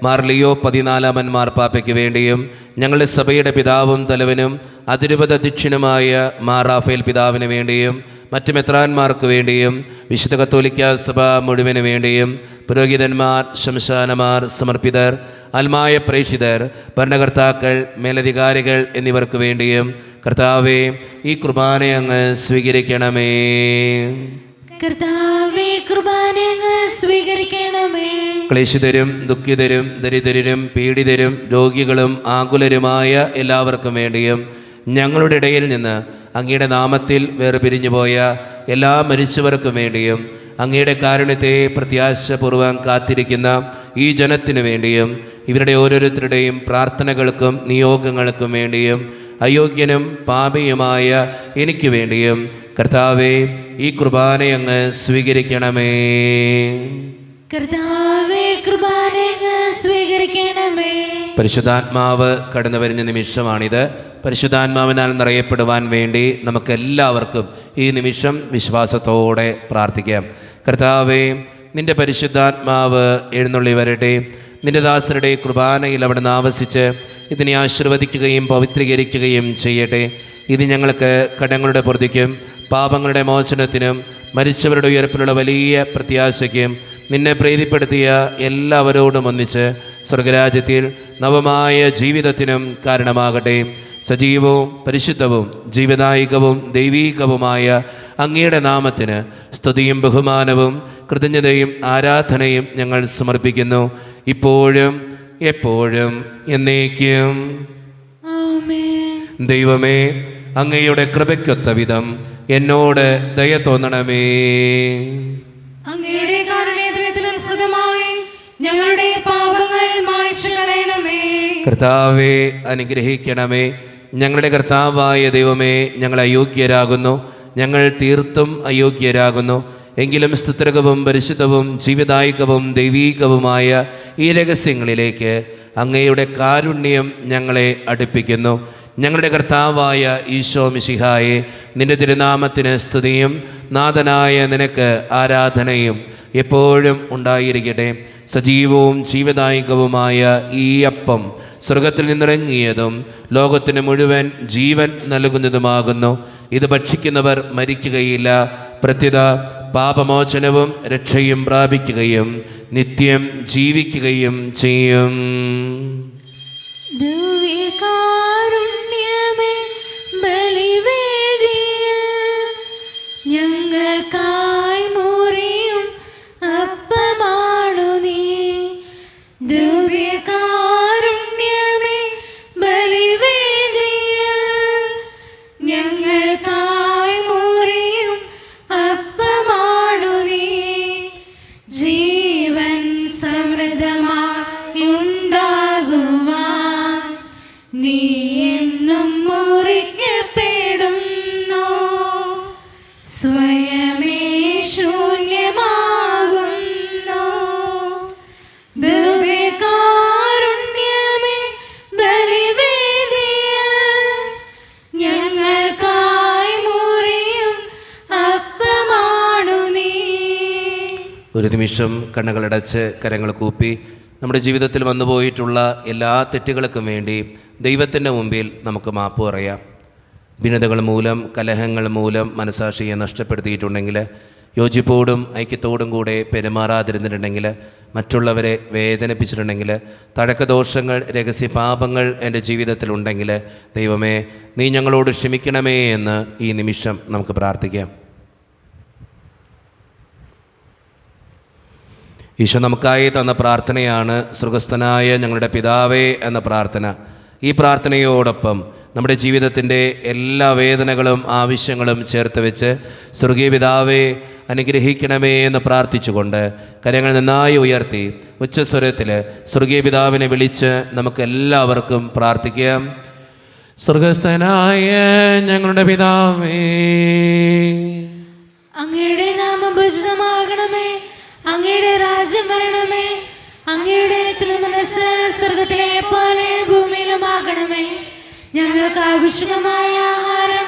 മാർ ലിയോ 14 മാർപ്പാപ്പയ്ക്ക് വേണ്ടിയും ഞങ്ങളുടെ സഭയുടെ പിതാവും തലവനും അതിരൂപത അധ്യക്ഷനുമായ മാർ റാഫേൽ പിതാവിന് വേണ്ടിയും മറ്റ് മെത്രാന്മാർക്ക് വേണ്ടിയും വിശുദ്ധ കത്തോലിക്ക സഭ മുഴുവന് വേണ്ടിയും പുരോഹിതന്മാർ, ശംശാനമാർ, സമർപ്പിതർ, ആത്മായ പ്രേക്ഷിതർ, ഭരണകർത്താക്കൾ, മേലധികാരികൾ എന്നിവർക്ക് വേണ്ടിയും കർത്താവേ ഈ കുർബാന അങ്ങ് സ്വീകരിക്കണമേ. കർത്താവേ, കുർബാന അങ്ങ് സ്വീകരിക്കണമേ. ക്ലേശിതരും ദുഃഖിതരും ദരിദ്രരും പീഡിതരും രോഗികളും ആകുലരുമായ എല്ലാവർക്കും വേണ്ടിയും ഞങ്ങളുടെ ഇടയിൽ നിന്ന് അങ്ങയുടെ നാമത്തിൽ വേർപിരിഞ്ഞുപോയ എല്ലാ മരിച്ചവർക്കും വേണ്ടിയും അങ്ങയുടെ കാരുണ്യത്തെ പ്രത്യാശപൂർവ്വം കാത്തിരിക്കുന്ന ഈ ജനത്തിനു വേണ്ടിയും ഇവരുടെ ഓരോരുത്തരുടെയും പ്രാർത്ഥനകൾക്കും നിയോഗങ്ങൾക്കും വേണ്ടിയും അയോഗ്യനും പാപിയുമായ എനിക്ക് വേണ്ടിയും കർത്താവേ ഈ കുർബാന അങ്ങ് സ്വീകരിക്കണമേ. കർത്താവേ, കുർബാന അങ്ങ് സ്വീകരിക്കണമേ. പരിശുദ്ധാത്മാവ് കടന്നു വരുന്ന നിമിഷമാണിത്. പരിശുദ്ധാത്മാവിനാൽ നിറയപ്പെടുവാൻ വേണ്ടി നമുക്കെല്ലാവർക്കും ഈ നിമിഷം വിശ്വാസത്തോടെ പ്രാർത്ഥിക്കാം. കർത്താവേ, നിൻ്റെ പരിശുദ്ധാത്മാവ് എഴുന്നള്ളി വരട്ടെ. നിൻ്റെ ദാസരുടെ കുർബാനയിൽ അവിടുന്ന് ആവസിച്ച് ഇതിനെ ആശീർവദിക്കുകയും പവിത്രീകരിക്കുകയും ചെയ്യട്ടെ. ഇത് ഞങ്ങൾക്ക് കടങ്ങളുടെ പൊറുതിക്കും പാപങ്ങളുടെ മോചനത്തിനും മരിച്ചവരുടെ ഉയർപ്പിലുള്ള വലിയ പ്രത്യാശയ്ക്കും നിന്നെ പ്രീതിപ്പെടുത്തിയ എല്ലാവരോടും ഒന്നിച്ച് സ്വർഗരാജ്യത്തിൽ നവമായ ജീവിതത്തിനും കാരണമാകട്ടെ. സജീവവും പരിശുദ്ധവും ജീവദായികവും ദൈവീകവുമായ അങ്ങയുടെ നാമത്തിന് സ്തുതിയും ബഹുമാനവും കൃതജ്ഞതയും ആരാധനയും ഞങ്ങൾ സമർപ്പിക്കുന്നു, ഇപ്പോഴും എപ്പോഴും എന്നേക്കും. ആമേൻ. ദൈവമേ, അങ്ങയുടെ കൃപയ്ക്കൊത്ത വിധം എന്നോട് ദയ തോന്നണമേ. അങ്ങയുടെ കാരുണ്യത്തിനനുസൃതമായി ഞങ്ങളുടെ പാപങ്ങൾ മായ്ച്ചു കളയണമേ. കർത്താവേ, അനുഗ്രഹിക്കണമേ. ഞങ്ങളുടെ കർത്താവായ ദൈവമേ, ഞങ്ങൾ അയോഗ്യരാകുന്നു, ഞങ്ങൾ തീർത്തും അയോഗ്യരാകുന്നു. എങ്കിലും സ്തുത്രകവും പരിശുദ്ധവും ജീവദായകവും ദൈവീകവുമായ ഈ രഹസ്യങ്ങളിലേക്ക് അങ്ങയുടെ കാരുണ്യം ഞങ്ങളെ അടുപ്പിക്കുന്നു. ഞങ്ങളുടെ കർത്താവായ ഈശോ മിശിഹായെ, നിന്റെ തിരുനാമത്തിന് സ്തുതിയും നാഥനായ നിനക്ക് ആരാധനയും എപ്പോഴും ഉണ്ടായിരിക്കട്ടെ. സജീവവും ജീവദായകവുമായ ഈ അപ്പം സ്വർഗത്തിൽ നിന്നിറങ്ങിയതും ലോകത്തിന് മുഴുവൻ ജീവൻ നൽകുന്നതുമാകുന്നു. ഇത് ഭക്ഷിക്കുന്നവർ മരിക്കുകയില്ല, പ്രത്യുത പാപമോചനവും രക്ഷയും പ്രാപിക്കുകയും നിത്യം ജീവിക്കുകയും ചെയ്യും. ദിവ്യകാരുണ്യമേ, ബലിവേദിയിൽ ഞങ്ങൾക്കായി മുറിയും അപ്പമാണു നീ. ദിവ്യകാരുണ്യമേ, ബലിവേദിയിൽ ഒരു നിമിഷം കണ്ണുകളടച്ച് കരങ്ങൾ കൂപ്പി നമ്മുടെ ജീവിതത്തിൽ വന്നുപോയിട്ടുള്ള എല്ലാ തെറ്റുകൾക്കും വേണ്ടി ദൈവത്തിൻ്റെ മുമ്പിൽ നമുക്ക് മാപ്പ് പറയാം. ഭിന്നതകൾ മൂലം, കലഹങ്ങൾ മൂലം മനസാക്ഷിയെ നഷ്ടപ്പെടുത്തിയിട്ടുണ്ടെങ്കിൽ, യോജിപ്പോടും ഐക്യത്തോടും കൂടെ പെരുമാറാതിരുന്നിട്ടുണ്ടെങ്കിൽ, മറ്റുള്ളവരെ വേദനിപ്പിച്ചിട്ടുണ്ടെങ്കിൽ, തഴക്കദോഷങ്ങൾ, രഹസ്യ പാപങ്ങൾ എൻ്റെ ജീവിതത്തിലുണ്ടെങ്കിൽ, ദൈവമേ നീ ഞങ്ങളോട് ക്ഷമിക്കണമേ എന്ന് ഈ നിമിഷം നമുക്ക് പ്രാർത്ഥിക്കാം. ഈശോ നമുക്കായി തന്ന പ്രാർത്ഥനയാണ് സ്വർഗസ്ഥനായ ഞങ്ങളുടെ പിതാവേ എന്ന പ്രാർത്ഥന. ഈ പ്രാർത്ഥനയോടൊപ്പം നമ്മുടെ ജീവിതത്തിൻ്റെ എല്ലാ വേദനകളും ആവശ്യങ്ങളും ചേർത്ത് വെച്ച് സ്വർഗീയ പിതാവേ അനുഗ്രഹിക്കണമേ എന്ന് പ്രാർത്ഥിച്ചുകൊണ്ട് കരങ്ങൾ നന്നായി ഉയർത്തി ഉച്ചസ്വരത്തിൽ സ്വർഗീയ പിതാവിനെ വിളിച്ച് നമുക്കെല്ലാവർക്കും പ്രാർത്ഥിക്കാം. സ്വർഗസ്ഥനായ ഞങ്ങളുടെ പിതാവേ, അങ്ങയുടെ നാമം പൂജിതമാകണമേ, അങ്ങയുടെ രാജ്യം വരണമേ, അങ്ങയുടെ തിരുമനസ്സ് സ്വർഗത്തിലെ പോലെ ഭൂമിയിലുമാകണമേ. ഞങ്ങൾക്ക് ആവശ്യമായ ആഹാരം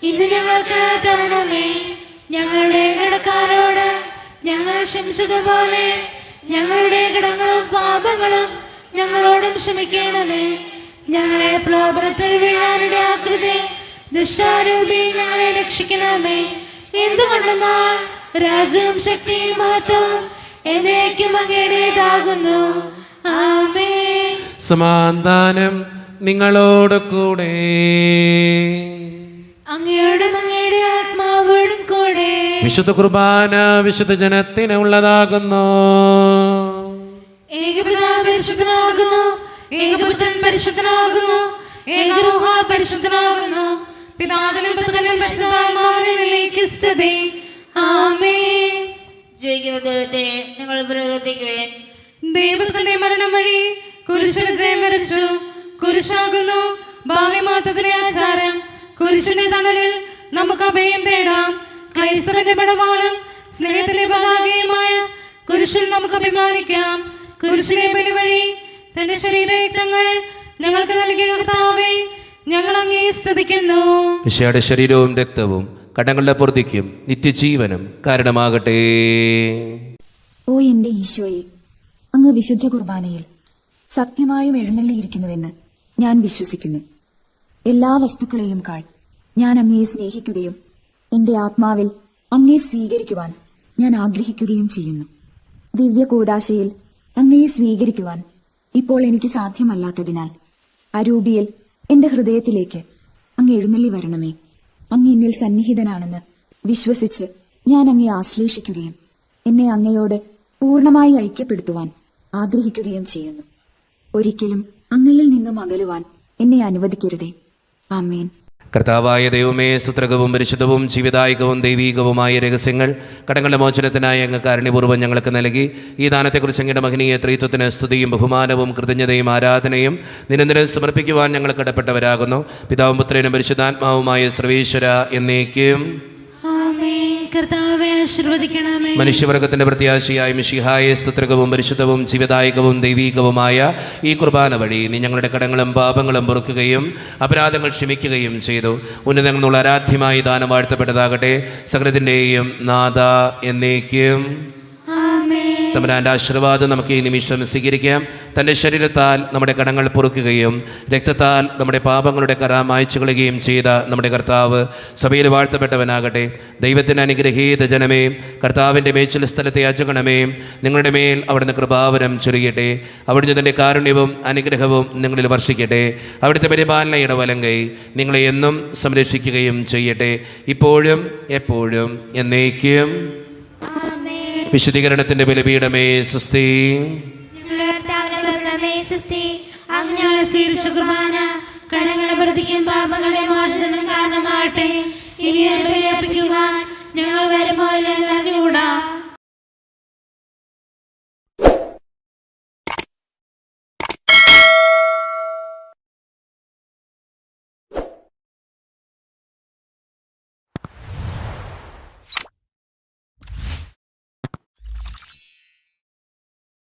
ഇന്ന് ഞങ്ങൾക്ക് തരണമേ. ഞങ്ങളുടെ കടക്കാരോട് ഞങ്ങൾ ക്ഷമിച്ചതുപോലെ ഞങ്ങളുടെ കടങ്ങളും പാപങ്ങളും ഞങ്ങളോടും ക്ഷമിക്കണമേ. ഞങ്ങളെ പ്രലോഭനത്തിൽ വീഴാനിടയാക്കരുതേ, ദുഷ്ടാരൂപി ഞങ്ങളെ രക്ഷിക്കണമേ. എന്തുകൊണ്ടെന്നാൽ രാജ്യവും ശക്തിയും മഹത്വവും എന്നേക്കും അങ്ങയുടേതാകുന്നു. ആമേൻ. സമാധാനം നിങ്ങളോട് കൂടെ. അങ്ങയോടും അങ്ങയുടെ ആത്മാവോടും കൂടെ. വിശുദ്ധ കുർബാന വിശുദ്ധ ജനത്തിന് ഉള്ളതാകുന്നു. ഏകപിതാവ് പരിശുദ്ധനാകുന്നു, ഏകപുത്രൻ പരിശുദ്ധനാകുന്നു, ഏകരൂഹ പരിശുദ്ധനാകുന്നു. പിതാവിനും പുത്രനും പരിശുദ്ധാത്മാവിനും സ്തുതി. ആമേൻ. ജയിക്കുന്ന ദൈവത്തെ നിങ്ങൾ പ്രകീർത്തിക്കുവിൻ. ദൈവത്തിന്റെ മരണം വഴി കുരിശ് വിജയം വരിച്ചു. കുരിശാകുന്നു ഭാവിമാത്തത്തിന്റെ ആചാരം. കുരിശിന്റെ തണലിൽ നമുക്ക് അഭയം തേടാം. ക്രൈസ്തവന്റെ പടവാളും സ്നേഹത്തിന്റെ പതാകയുമായ കുരിശിൽ നമുക്ക് അഭിമാനിക്കാം. കുരിശിലെ ബലി വഴി തന്റെ ശരീരരക്തങ്ങൾ ഞങ്ങൾക്ക് നൽകിയ കർത്താവേ, ഞങ്ങൾ അങ്ങേ സ്തുതിക്കുന്നു. ഈശോയുടെ ശരീരവും രക്തവും കടങ്ങളുടെ പൂർത്തിക്കും നിത്യജീവനും കാരണമാകട്ടെ. ഓ എന്റെ ഈശോയെ, അങ്ങ് വിശുദ്ധ കുർബാനയിൽ സത്യമായും എഴുന്നള്ളിയിരിക്കുന്നുവെന്ന് ഞാൻ വിശ്വസിക്കുന്നു. എല്ലാ വസ്തുക്കളെയും കാൾ ഞാൻ അങ്ങയെ സ്നേഹിക്കുകയും എന്റെ ആത്മാവിൽ അങ്ങയെ സ്വീകരിക്കുവാൻ ഞാൻ ആഗ്രഹിക്കുകയും ചെയ്യുന്നു. ദിവ്യ കൂദാശയിൽ അങ്ങയെ സ്വീകരിക്കുവാൻ ഇപ്പോൾ എനിക്ക് സാധ്യമല്ലാത്തതിനാൽ അരൂപിയിൽ എന്റെ ഹൃദയത്തിലേക്ക് അങ്ങ് എഴുന്നള്ളി വരണമേ. അങ്ങ് എന്നിൽ സന്നിഹിതനാണെന്ന് വിശ്വസിച്ച് ഞാൻ അങ്ങയെ ആശ്ലേഷിക്കുകയും എന്നെ അങ്ങയോട് പൂർണ്ണമായി ഐക്യപ്പെടുത്തുവാൻ ആഗ്രഹിക്കുകയും ചെയ്യുന്നു. ഒരിക്കലും അങ്ങയിൽ നിന്നും അകലുവാൻ എന്നെ അനുവദിക്കരുതേ. ആമേൻ. കർത്താവായ ദൈവമേ, സുത്രകവും പരിശുദ്ധവും ജീവിതായികവും ദൈവീകവുമായ രഹസ്യങ്ങൾ കടങ്ങളുടെ മോചനത്തിനായി അങ്ങ് കാരുണ്യപൂർവ്വം ഞങ്ങൾക്ക് നൽകി. ഈ ദാനത്തെക്കുറിച്ച് അങ്ങയുടെ മഹനീയ ത്രിത്വത്തിന് സ്തുതിയും ബഹുമാനവും കൃതജ്ഞതയും ആരാധനയും നിരന്തരം സമർപ്പിക്കുവാൻ ഞങ്ങൾ കടപ്പെട്ടവരാകുന്നു. പിതാവും പുത്രനും പരിശുദ്ധാത്മാവുമായ സർവേശ്വര എന്നേക്കും. കർത്താവേ ആശീർവദിക്കണമേ. മനുഷ്യവർഗത്തിന്റെ പ്രത്യാശയായ മിശിഹായെ സ്തുത്രകവും പരിശുദ്ധവും ജീവിതായികവും ദൈവീകവുമായ ഈ കുർബാന വഴി നീ ഞങ്ങളുടെ കടങ്ങളും പാപങ്ങളും പൊറുക്കുകയും അപരാധങ്ങൾ ക്ഷമിക്കുകയും ചെയ്തു. ഉന്നതങ്ങളിൽ നിന്നുള്ള ആരാധ്യമായി ദാനം വാഴ്ത്തപ്പെട്ടതാകട്ടെ. സകലത്തിൻ്റെയും നാഥ എന്നേക്കും. തമ്പുരാന്റെ ആശീർവാദം നമുക്ക് ഈ നിമിഷം സ്വീകരിക്കാം. തൻ്റെ ശരീരത്താൽ നമ്മുടെ കടങ്ങൾ പൊറുക്കുകയും രക്തത്താൽ നമ്മുടെ പാപങ്ങളുടെ കറ മായ്ച്ചു കളയുകയും ചെയ്ത നമ്മുടെ കർത്താവ് സഭയിൽ വാഴ്ത്തപ്പെട്ടവനാകട്ടെ. ദൈവത്തിന് അനുഗ്രഹീത ജനമേ, കർത്താവിൻ്റെ മേച്ചിൽ സ്ഥലത്തെ യാചകണമേ, നിങ്ങളുടെ മേൽ അവിടുന്ന് കൃപാവരം ചൊരിയട്ടെ. അവിടുന്ന് തൻ്റെ കാരുണ്യവും അനുഗ്രഹവും നിങ്ങളിൽ വർഷിക്കട്ടെ. അവിടുത്തെ പരിപാലനയുടെ വലങ്കൈ നിങ്ങളെ എന്നും സംരക്ഷിക്കുകയും ചെയ്യട്ടെ, ഇപ്പോഴും എപ്പോഴും എന്നേക്കും. വിശുദ്ധീകരണത്തിന്റെ ബലിപീഠമേ സ്വസ്തി. കടങ്ങളുടെ പ്രതിക്കും പാപങ്ങളുടെ മോചനം കാരണമാകട്ടെ. ഇനി ബലിയർപ്പിക്കുവാൻ ഞങ്ങൾ വരുമോ ഇല്ലെന്ന് അറിഞ്ഞുകൂടാ.